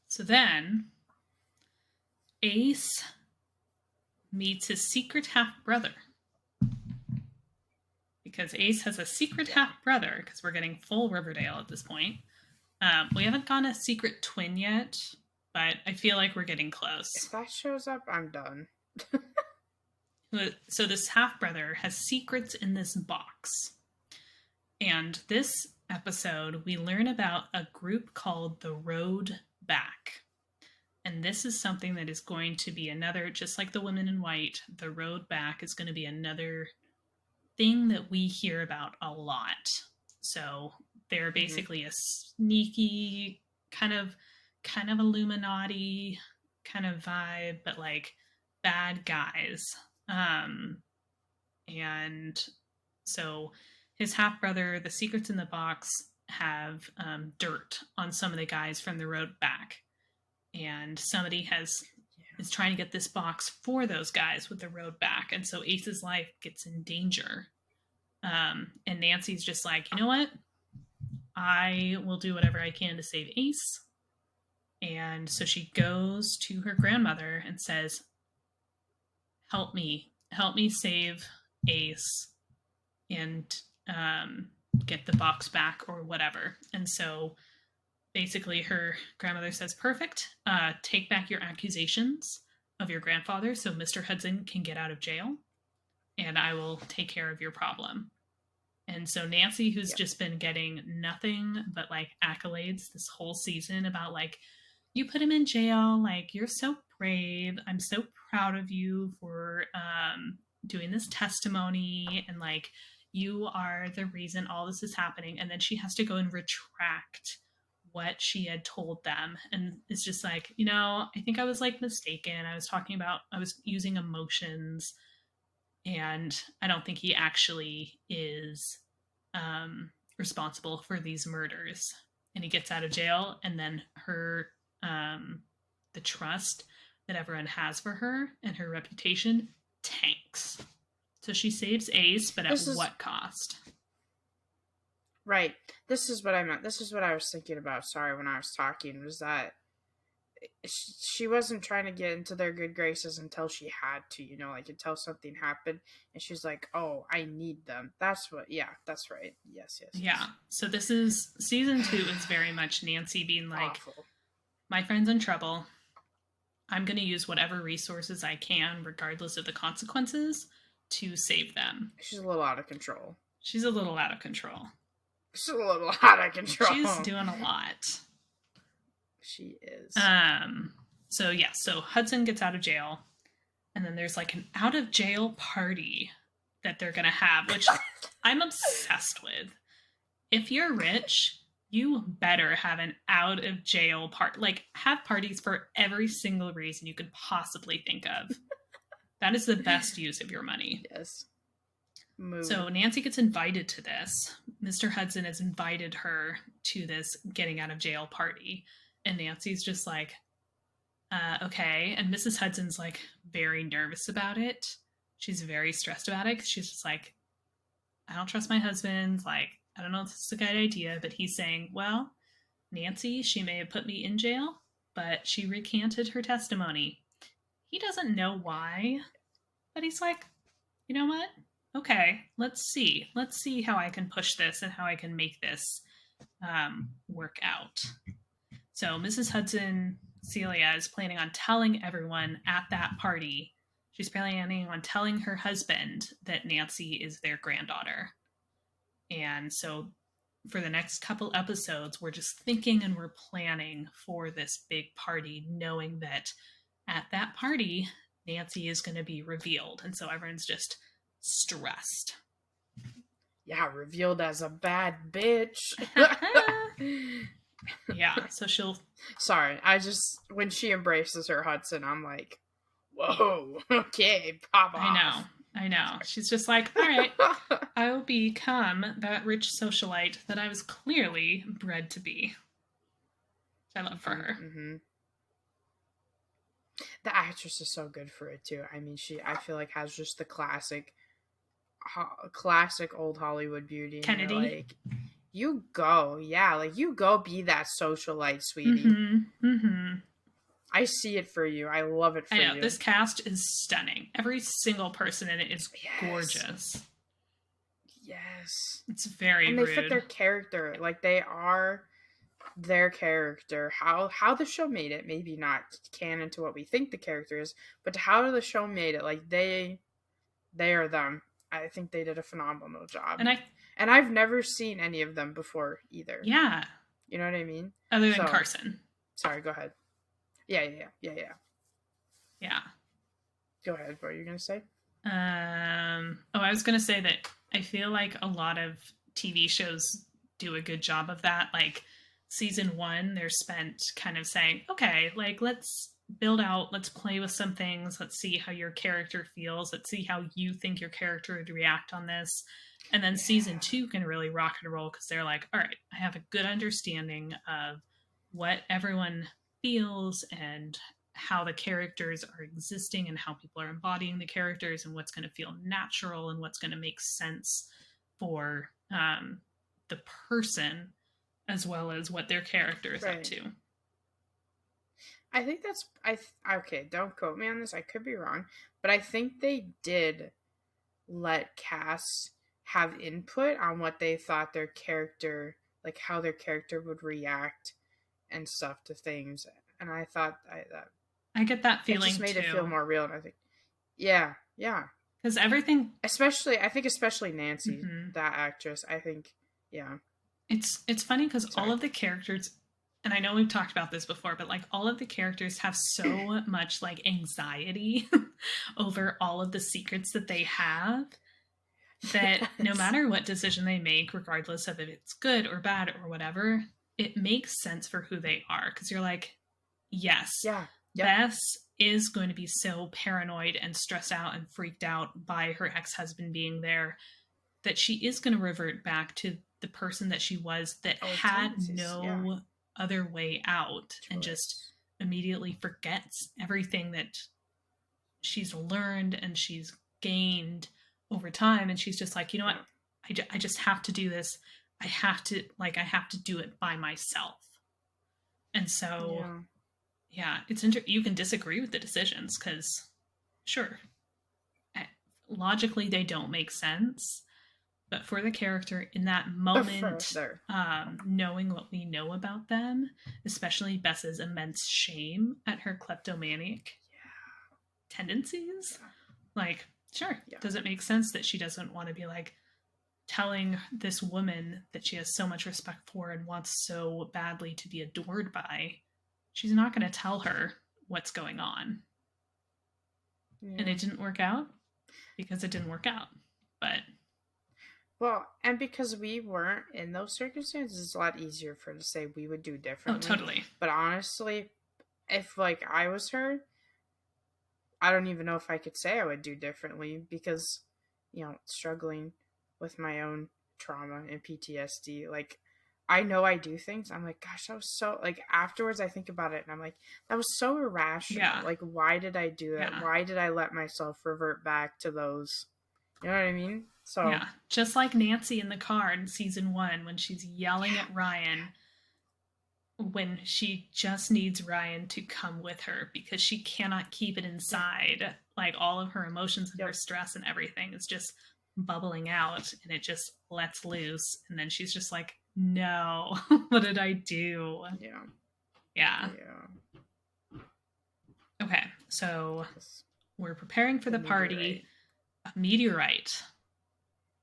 So then Ace meets his secret half-brother. Because Ace has a secret half-brother, because we're getting full Riverdale at this point. We haven't gone a secret twin yet, but I feel like we're getting close. If that shows up, I'm done. So this half-brother has secrets in this box. And this episode, we learn about a group called the Road Back. And this is something that is going to be another, just like the Women in White, the Road Back is going to be another thing that we hear about a lot. So they're basically a sneaky kind of Illuminati kind of vibe, but like bad guys. And so his half-brother, the secrets in the box have dirt on some of the guys from the Road Back. And somebody is trying to get this box for those guys with the Road Back. And so Ace's life gets in danger. And Nancy's just like, you know what? I will do whatever I can to save Ace. And so she goes to her grandmother and says, help me save Ace and get the box back or whatever. And so basically her grandmother says, perfect, take back your accusations of your grandfather so Mr. Hudson can get out of jail, and I will take care of your problem. And so Nancy, who's just been getting nothing but like accolades this whole season about like, you put him in jail, like you're so brave, I'm so proud of you for doing this testimony, and like you are the reason all this is happening. And then she has to go and retract what she had told them, and it's just like, you know, I think I was like mistaken, I was using emotions, and I don't think he actually is responsible for these murders. And he gets out of jail, and then her the trust that everyone has for her and her reputation tanks. So she saves Ace, but at what cost? Right. This is what I meant. This is what I was thinking about, sorry, when I was talking, was that she wasn't trying to get into their good graces until she had to, you know, like until something happened, and she's like, oh, I need them. That's what, yeah, that's right. Yes. Yeah. So this is, season 2 is very much Nancy being like, awful. My friend's in trouble. I'm going to use whatever resources I can, regardless of the consequences, to save them. She's a little out of control. She's a little out of control. She's doing a lot. She is. So Hudson gets out of jail, and then there's like an out of jail party that they're gonna have, which I'm obsessed with. If you're rich, you better have an out of jail party. Like, have parties for every single reason you could possibly think of. That is the best use of your money. Yes. So Nancy gets invited to this. Mr. Hudson has invited her to this getting out of jail party. And Nancy's just like, okay. And Mrs. Hudson's like very nervous about it. She's very stressed about it because she's just like, I don't trust my husband. Like, I don't know if this is a good idea. But he's saying, well, Nancy, she may have put me in jail, but she recanted her testimony. He doesn't know why, but he's like, you know what? Okay, let's see. Let's see how I can push this and how I can make this work out. So Mrs. Hudson, Celia, is planning on telling everyone at that party. She's planning on telling her husband that Nancy is their granddaughter. And so for the next couple episodes, we're just thinking and we're planning for this big party, knowing that at that party, Nancy is going to be revealed. And so everyone's just stressed. Yeah, revealed as a bad bitch. Yeah, so she'll... Sorry, when she embraces her Hudson, I'm like, whoa, okay, pop off. I know. She's just like, all right, I will become that rich socialite that I was clearly bred to be. Which I love for her. Mm-hmm. The actress is so good for it, too. I mean, I feel like, has just the classic old Hollywood beauty. Kennedy? Like, You go, yeah, like you go be that socialite, sweetie. Mm-hmm. I see it for you. I love it I for know, you. this cast is stunning. Every single person in it is Yes. gorgeous. Yes. It's very And they fit rude. their character. Like they are their character. How the show made it, maybe not canon to what we think the character is, but how the show made it, like they are them. I think they did a phenomenal job. And And I've never seen any of them before either. yeah, You know what I mean? other than So Carson. sorry, go ahead. Yeah. Yeah. Go ahead. What are you gonna say? I was gonna say that I feel like a lot of TV shows do a good job of that. Like season one, they're spent kind of saying, okay, like let's build out, let's play with some things, let's see how your character feels, let's see how you think your character would react on this. And then season two can really rock and roll because they're like, all right, I have a good understanding of what everyone feels and how the characters are existing and how people are embodying the characters and what's going to feel natural and what's going to make sense for the person as well as what their character is up Right. to. I think that's okay. Don't quote me on this. I could be wrong, but I think they did let casts have input on what they thought their character, like how their character would react and stuff to things. And I thought that I get that it just feeling made it feel too. more real. And I think, yeah, Because everything. especially I think especially Nancy, Mm-hmm. that actress. I think, yeah. It's funny because all Sorry. of the characters, and I know we've talked about this before, but like all of the characters have so much like anxiety over all of the secrets that they have that no Yes. matter what decision they make, regardless of if it's good or bad or whatever, it makes sense for who they are. Because you're like, yes, Yeah. Yep. Bess is going to be so paranoid and stressed out and freaked out by her ex husband being there that she is going to revert back to the person that she was that Oh, had tendencies. Yeah. no other way out and just Choice. immediately forgets everything that she's learned and she's gained over time. And she's just like, you know what, Yeah. I just have to do this. I have to do it by myself. And so Yeah. yeah, you can disagree with the decisions because sure, logically they don't make sense, but for the character in that moment, Further. knowing what we know about them, especially Bess's immense shame at her kleptomaniac tendencies, like, sure, Yeah. does it make sense that she doesn't want to be like telling this woman that she has so much respect for and wants so badly to be adored by? She's not going to tell her what's going on. Yeah. And it didn't work out because it didn't work out. But Well, and because we weren't in those circumstances, it's a lot easier for her to say we would do oh, differently. totally. But honestly, if like I was her, I don't even know if I could say I would do differently because, struggling with my own trauma and PTSD, like I know I do things. I'm like, gosh, that was so like afterwards I think about it and I'm like, that was so irrational. Yeah. Like, why did I do that? Yeah. Why did I let myself revert back to those? You know what I mean? So yeah, just like Nancy in the car in season 1 when she's yelling at Ryan when she just needs Ryan to come with her because she cannot keep it inside. Like all of her emotions and her stress and everything is just bubbling out and it just lets loose. And then she's just like, no, what did I do? Yeah. Okay, so we're preparing for the party. A meteorite.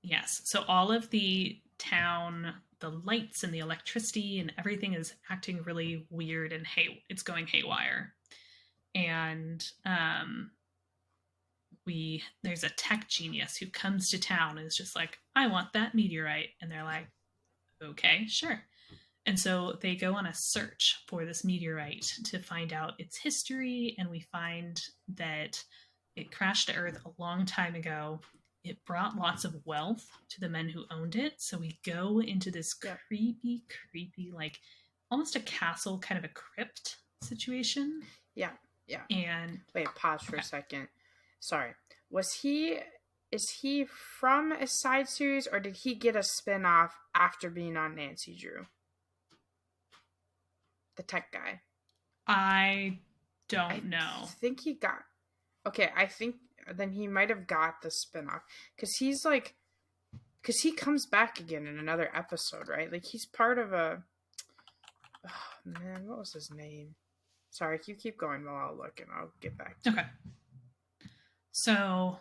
Yes, so all of the town, the lights and the electricity and everything is acting really weird and it's going haywire. And there's a tech genius who comes to town and is just like, I want that meteorite. And they're like, okay, sure. And so they go on a search for this meteorite to find out its history, and we find that it crashed to Earth a long time ago. It brought lots of wealth to the men who owned it. So we go into this creepy, like almost a castle, kind of a crypt situation. Yeah. And wait, pause for a second. Sorry. Was he is he from a side series or did he get a spin-off after being on Nancy Drew? The tech guy. I I don't know. think he got. Okay, I think then he might have got the spin-off cuz he's like cuz he comes back again in another episode, right? Like he's part of a oh, man, what was his name? Sorry, you keep going while I'll look and I'll get back to Okay. So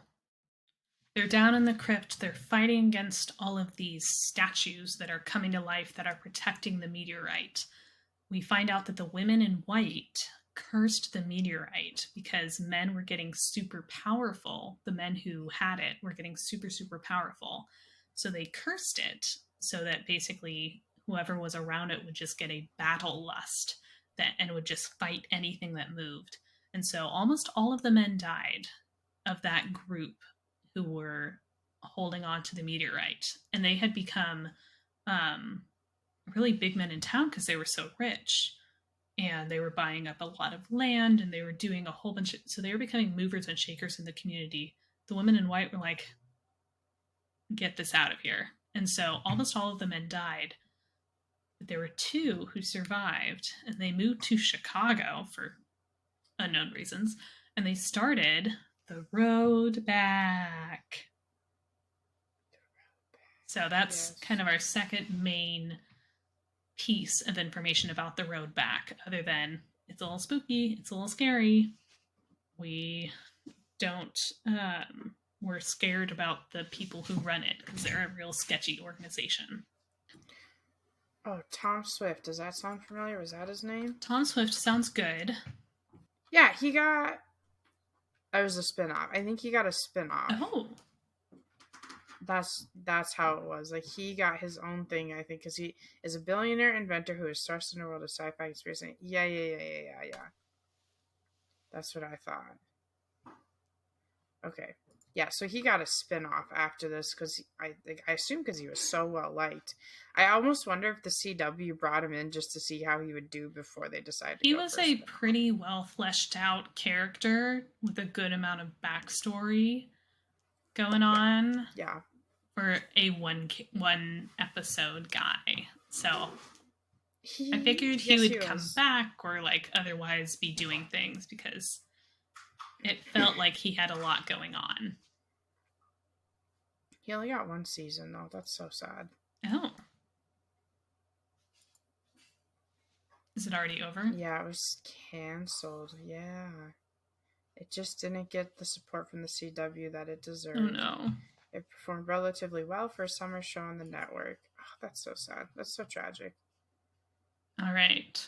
they're down in the crypt. They're fighting against all of these statues that are coming to life that are protecting the meteorite. We find out that the women in white cursed the meteorite because men were getting super powerful. The men who had it were getting super, super powerful. So they cursed it so that basically whoever was around it would just get a battle lust and would just fight anything that moved. And so almost all of the men died of that group who were holding on to the meteorite. And they had become really big men in town because they were so rich. And they were buying up a lot of land and they were doing a whole bunch of. So they were becoming movers and shakers in the community. The women in white were like, get this out of here. And so almost all of the men died. But there were two who survived and they moved to Chicago for unknown reasons. And they started the road back. So that's kind of our second main piece of information about the road back, other than it's a little spooky, it's a little scary. We don't, we're scared about the people who run it because they're a real sketchy organization. Oh, Tom Swift. Does that sound familiar? Was that his name? Tom Swift sounds good. Yeah, he got. It was a spin-off. I think he got a spin-off. Oh. That's how it was. Like he got his own thing, I think, because he is a billionaire inventor who is thrust into a world of sci-fi conspiracy. Yeah. That's what I thought. Okay, yeah. So he got a spin-off after this because I assume because he was so well liked. I almost wonder if the CW brought him in just to see how he would do before they decided. He was a pretty well fleshed out character with a good amount of backstory going on. Yeah. For a one episode guy. So I figured he would come back or like otherwise be doing things because it felt like he had a lot going on. He only got one season though. That's so sad. Oh. Is it already over? Yeah, it was canceled. Yeah. It just didn't get the support from the CW that it deserved. Oh no. It performed relatively well for a summer show on the network. Oh, that's so sad. That's so tragic. All right.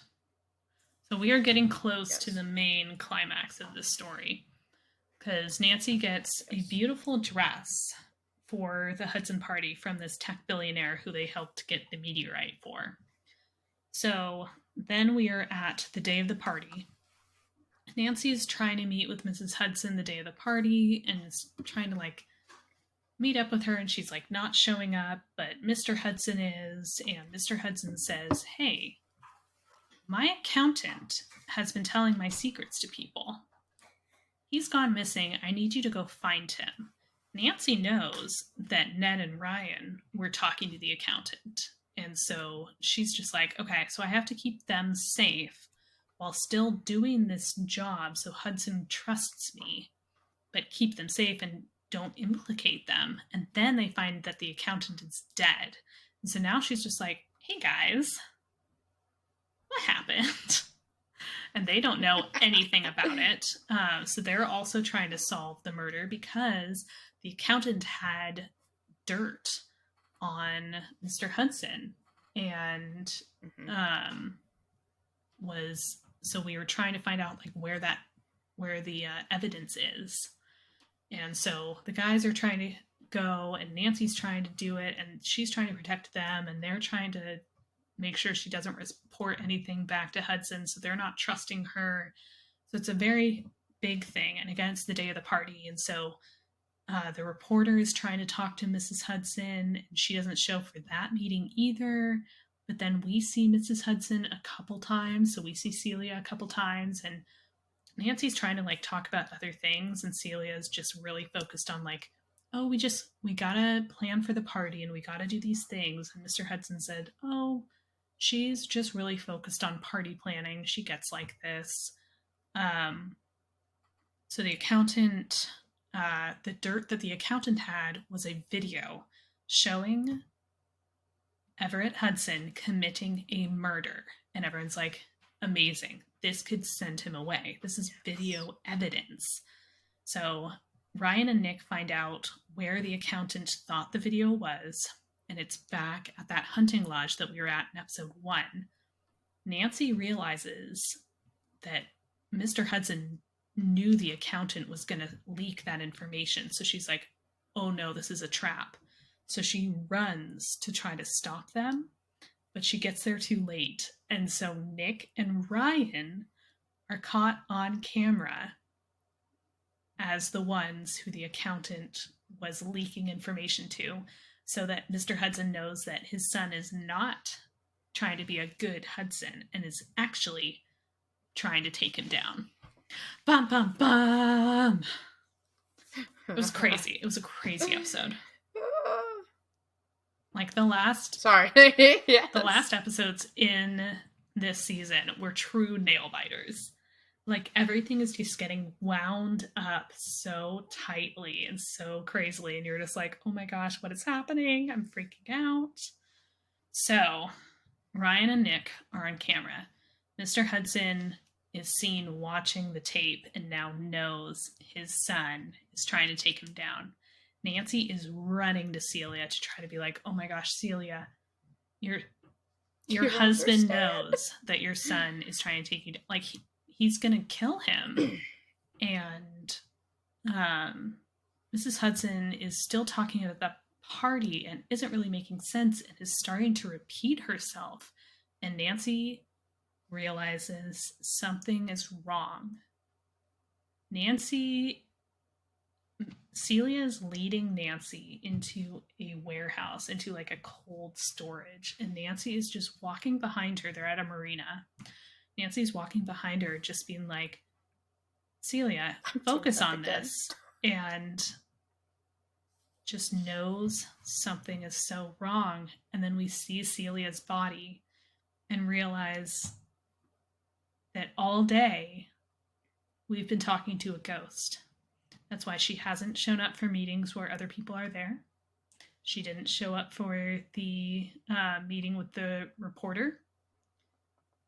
So we are getting close to the main climax of this story because Nancy gets a beautiful dress for the Hudson party from this tech billionaire who they helped get the meteorite for. So then we are at the day of the party. Nancy's trying to meet with Mrs. Hudson the day of the party and is trying to like meet up with her, and she's like not showing up, but Mr. Hudson is, and Mr. Hudson says, hey, my accountant has been telling my secrets to people. He's gone missing. I need you to go find him. Nancy knows that Ned and Ryan were talking to the accountant, and so she's just like, okay, so I have to keep them safe while still doing this job so Hudson trusts me, but keep them safe and don't implicate them. And then they find that the accountant is dead. And so now she's just like, hey guys, what happened? And they don't know anything about it. So they're also trying to solve the murder because the accountant had dirt on Mr. Hudson and so we were trying to find out like where the evidence is. And so the guys are trying to go and Nancy's trying to do it and she's trying to protect them and they're trying to make sure she doesn't report anything back to Hudson, so they're not trusting her. So it's a very big thing. And again, it's the day of the party. And so the reporter is trying to talk to Mrs. Hudson and she doesn't show for that meeting either. But then we see Mrs. Hudson a couple times. So we see Celia a couple times and Nancy's trying to like talk about other things and Celia is just really focused on like oh, we gotta plan for the party and we gotta do these things. And Mr. Hudson said, oh, she's just really focused on party planning. She gets like this. Um, so the accountant, the dirt that the accountant had was a video showing Everett Hudson committing a murder. And everyone's like, amazing. This could send him away. This is video evidence. So Ryan and Nick find out where the accountant thought the video was, and it's back at that hunting lodge that we were at in episode 1. Nancy realizes that Mr. Hudson knew the accountant was going to leak that information. So she's like, oh no, this is a trap. So she runs to try to stop them, but she gets there too late. And so Nick and Ryan are caught on camera as the ones who the accountant was leaking information to, so that Mr. Hudson knows that his son is not trying to be a good Hudson and is actually trying to take him down. Bum, bum, bum. It was crazy. It was a crazy episode. Like the last... Sorry. Yes. The last episodes in this season were true nail biters. Like everything is just getting wound up so tightly and so crazily, and you're just like, oh my gosh, what is happening? I'm freaking out. So Ryan and Nick are on camera. Mr. Hudson is seen watching the tape and now knows his son is trying to take him down. Nancy is running to Celia to try to be like, oh my gosh, Celia, your husband knows that your son is trying to take you down. Like, he's gonna kill him. And Mrs. Hudson is still talking about the party and isn't really making sense and is starting to repeat herself. And Nancy realizes something is wrong. Celia is leading Nancy into a warehouse, into like a cold storage. And Nancy is just walking behind her. They're at a marina. Nancy's walking behind her, just being like, Celia, focus on this. And just knows something is so wrong. And then we see Celia's body and realize that all day we've been talking to a ghost. That's why she hasn't shown up for meetings where other people are there. She didn't show up for the meeting with the reporter.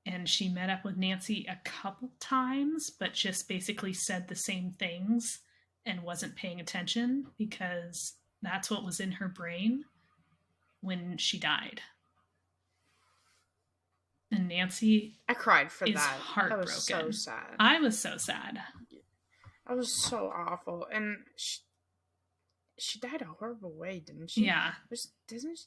And she met up with Nancy a couple times, but just basically said the same things and wasn't paying attention because that's what was in her brain when she died. And Nancy, I cried for is that. heartbroken. That was so sad. I was so sad. That was so awful. And she died a horrible way, didn't she? Yeah. Didn't she?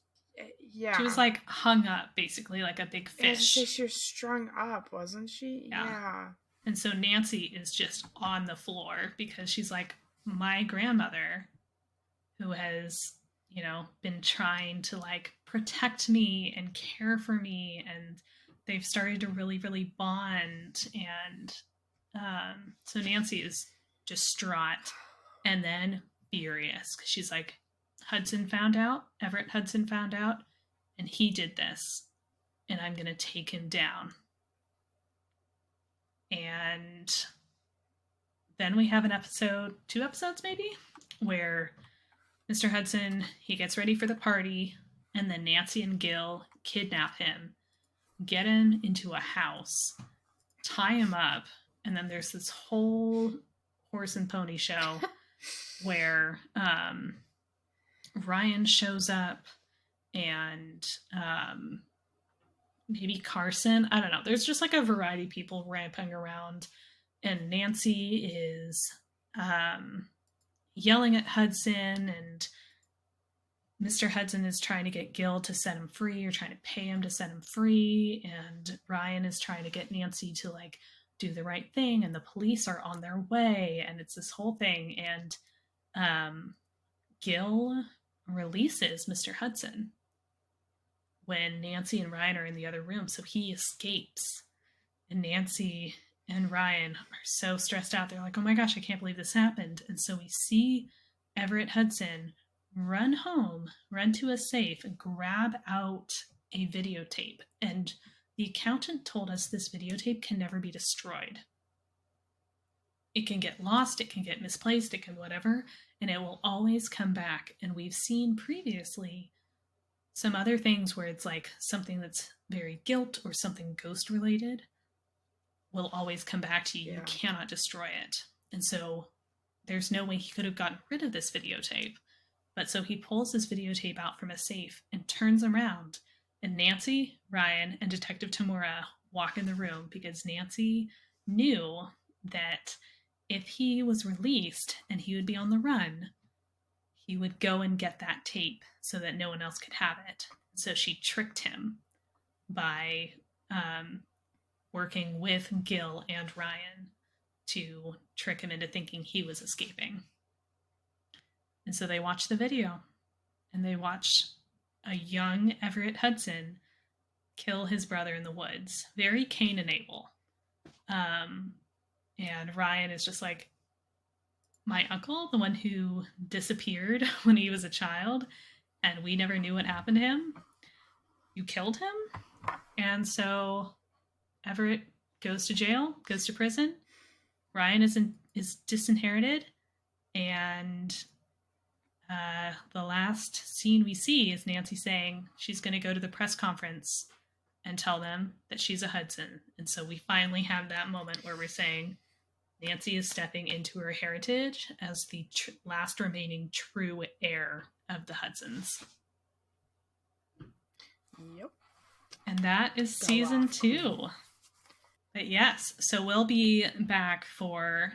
Yeah. She was like hung up, basically, like a big fish. She was strung up, wasn't she? Yeah. And so Nancy is just on the floor because she's like, my grandmother, who has, been trying to like protect me and care for me, and they've started to really, really bond. And so Nancy is distraught and then furious because she's like, Everett Hudson found out, and he did this, and I'm going to take him down. And then we have two episodes maybe, where Mr. Hudson, he gets ready for the party, and then Nancy and Gil kidnap him, get him into a house, tie him up, and then there's this whole horse and pony show where Ryan shows up and maybe Carson. I don't know. There's just like a variety of people ramping around. And Nancy is yelling at Hudson, and Mr. Hudson is trying to get Gil to set him free, or trying to pay him to set him free. And Ryan is trying to get Nancy to like do the right thing, and the police are on their way, and it's this whole thing. And Gil releases Mr. Hudson when Nancy and Ryan are in the other room, so he escapes. And Nancy and Ryan are so stressed out. They're like, oh my gosh, I can't believe this happened. And so we see Everett Hudson run home, run to a safe, grab out a videotape. And the accountant told us this videotape can never be destroyed. It can get lost, it can get misplaced, it can whatever, and it will always come back. And we've seen previously some other things where it's like something that's very guilt or something ghost related will always come back to you. Yeah. You cannot destroy it. And so there's no way he could have gotten rid of this videotape. But so he pulls this videotape out from a safe and turns around. And Nancy, Ryan, and Detective Tamura walk in the room because Nancy knew that if he was released and he would be on the run, he would go and get that tape so that no one else could have it. So she tricked him by working with Gil and Ryan to trick him into thinking he was escaping. And so they watch the video, and they watch a young Everett Hudson kill his brother in the woods. Very Cain and Abel. And Ryan is just like, my uncle, the one who disappeared when he was a child, and we never knew what happened to him, you killed him? And so Everett goes to jail, goes to prison. Ryan is disinherited, and the last scene we see is Nancy saying she's going to go to the press conference and tell them that she's a Hudson. And so we finally have that moment where we're saying Nancy is stepping into her heritage as the last remaining true heir of the Hudsons. Yep. And that is season 2. But yes, so we'll be back for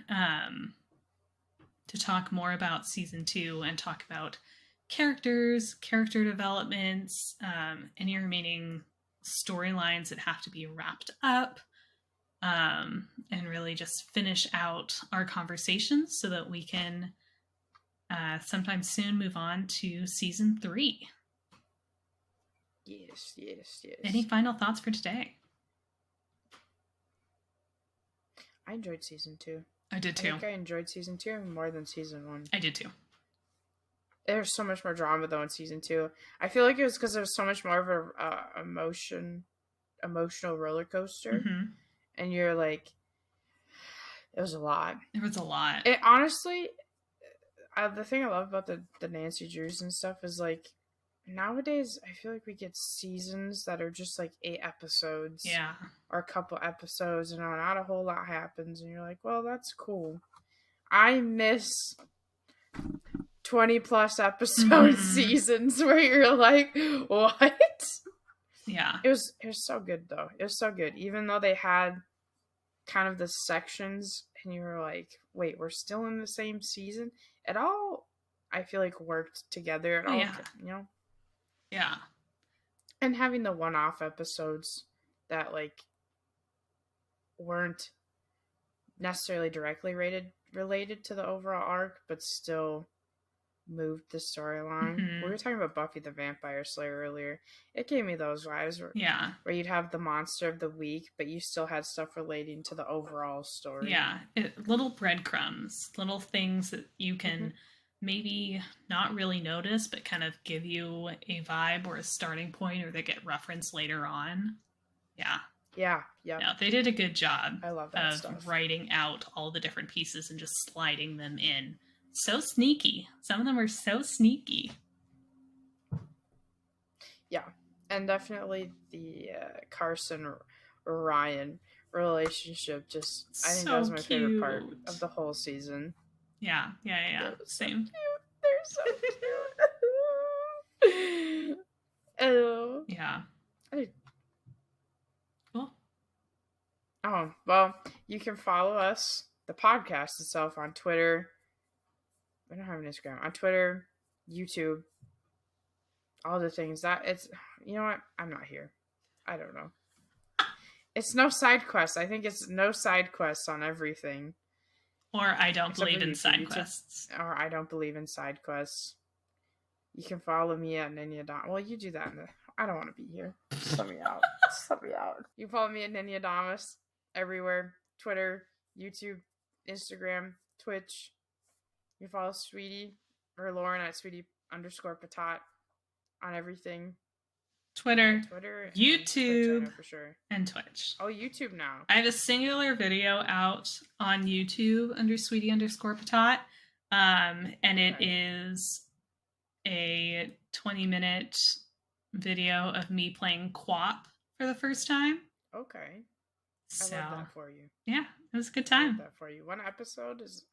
to talk more about season 2 and talk about characters, character developments, any remaining storylines that have to be wrapped up, and really just finish out our conversations so that we can sometime soon move on to season 3. Yes. Any final thoughts for today? I enjoyed season 2. I did too. I think I enjoyed season 2 more than season 1. I did too. There's so much more drama though in season 2. I feel like it was because there was so much more of a emotional roller coaster, and you're like, it was a lot. It was a lot. It honestly, the thing I love about the Nancy Drews and stuff is like, nowadays I feel like we get seasons that are just like 8 episodes, or a couple episodes, and not a whole lot happens, and you're like, well, that's cool. I miss 20 plus episode seasons where you're like, what? Yeah. It was so good though. It was so good. Even though they had kind of the sections and you were like, wait, we're still in the same season? It all, I feel like, worked together. It all, you know? Yeah. And having the one-off episodes that like weren't necessarily directly related to the overall arc, but still moved the storyline. We were talking about Buffy the Vampire Slayer earlier. It gave me those vibes where you'd have the monster of the week, but you still had stuff relating to the overall story. Yeah, little breadcrumbs, little things that you can maybe not really notice, but kind of give you a vibe or a starting point, or they get referenced later on. Yeah. No, they did a good job. I love that of stuff. Writing out all the different pieces and just sliding them in. So sneaky. Some of them are so sneaky. Yeah, and definitely the Carson Ryan relationship. Just I think that was my favorite part of the whole season. Yeah. Same. So they're so cute. Oh. Yeah. Cool. Oh, well, you can follow us, the podcast itself, on Twitter. We don't have an Instagram. On Twitter, YouTube, all the things. That it's, you know what? I'm not here. I don't know. It's no side quests. I think it's no side quests on everything. Or I don't believe in side quests. Or I don't believe in side quests. You can follow me at nenyaadamas. Well, you do that. I don't want to be here. Just let me out. Just let me out. You follow me at nenyaadamas everywhere. Twitter, YouTube, Instagram, Twitch. You follow Sweetie or Lauren at sweetie_patat on everything. Twitter, Twitter, YouTube, and Twitch, I know for sure. and Twitch. Oh, YouTube now. I have a singular video out on YouTube under sweetie_patat. And it is a 20-minute video of me playing QWOP for the first time. Okay. So, I love that for you. Yeah, it was a good time. I love that for you. One episode is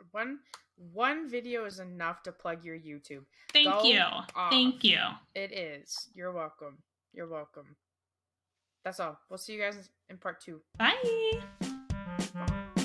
one video is enough to plug your YouTube. Thank you. Thank you. It is. You're welcome. You're welcome. That's all. We'll see you guys in part 2. Bye. Bye.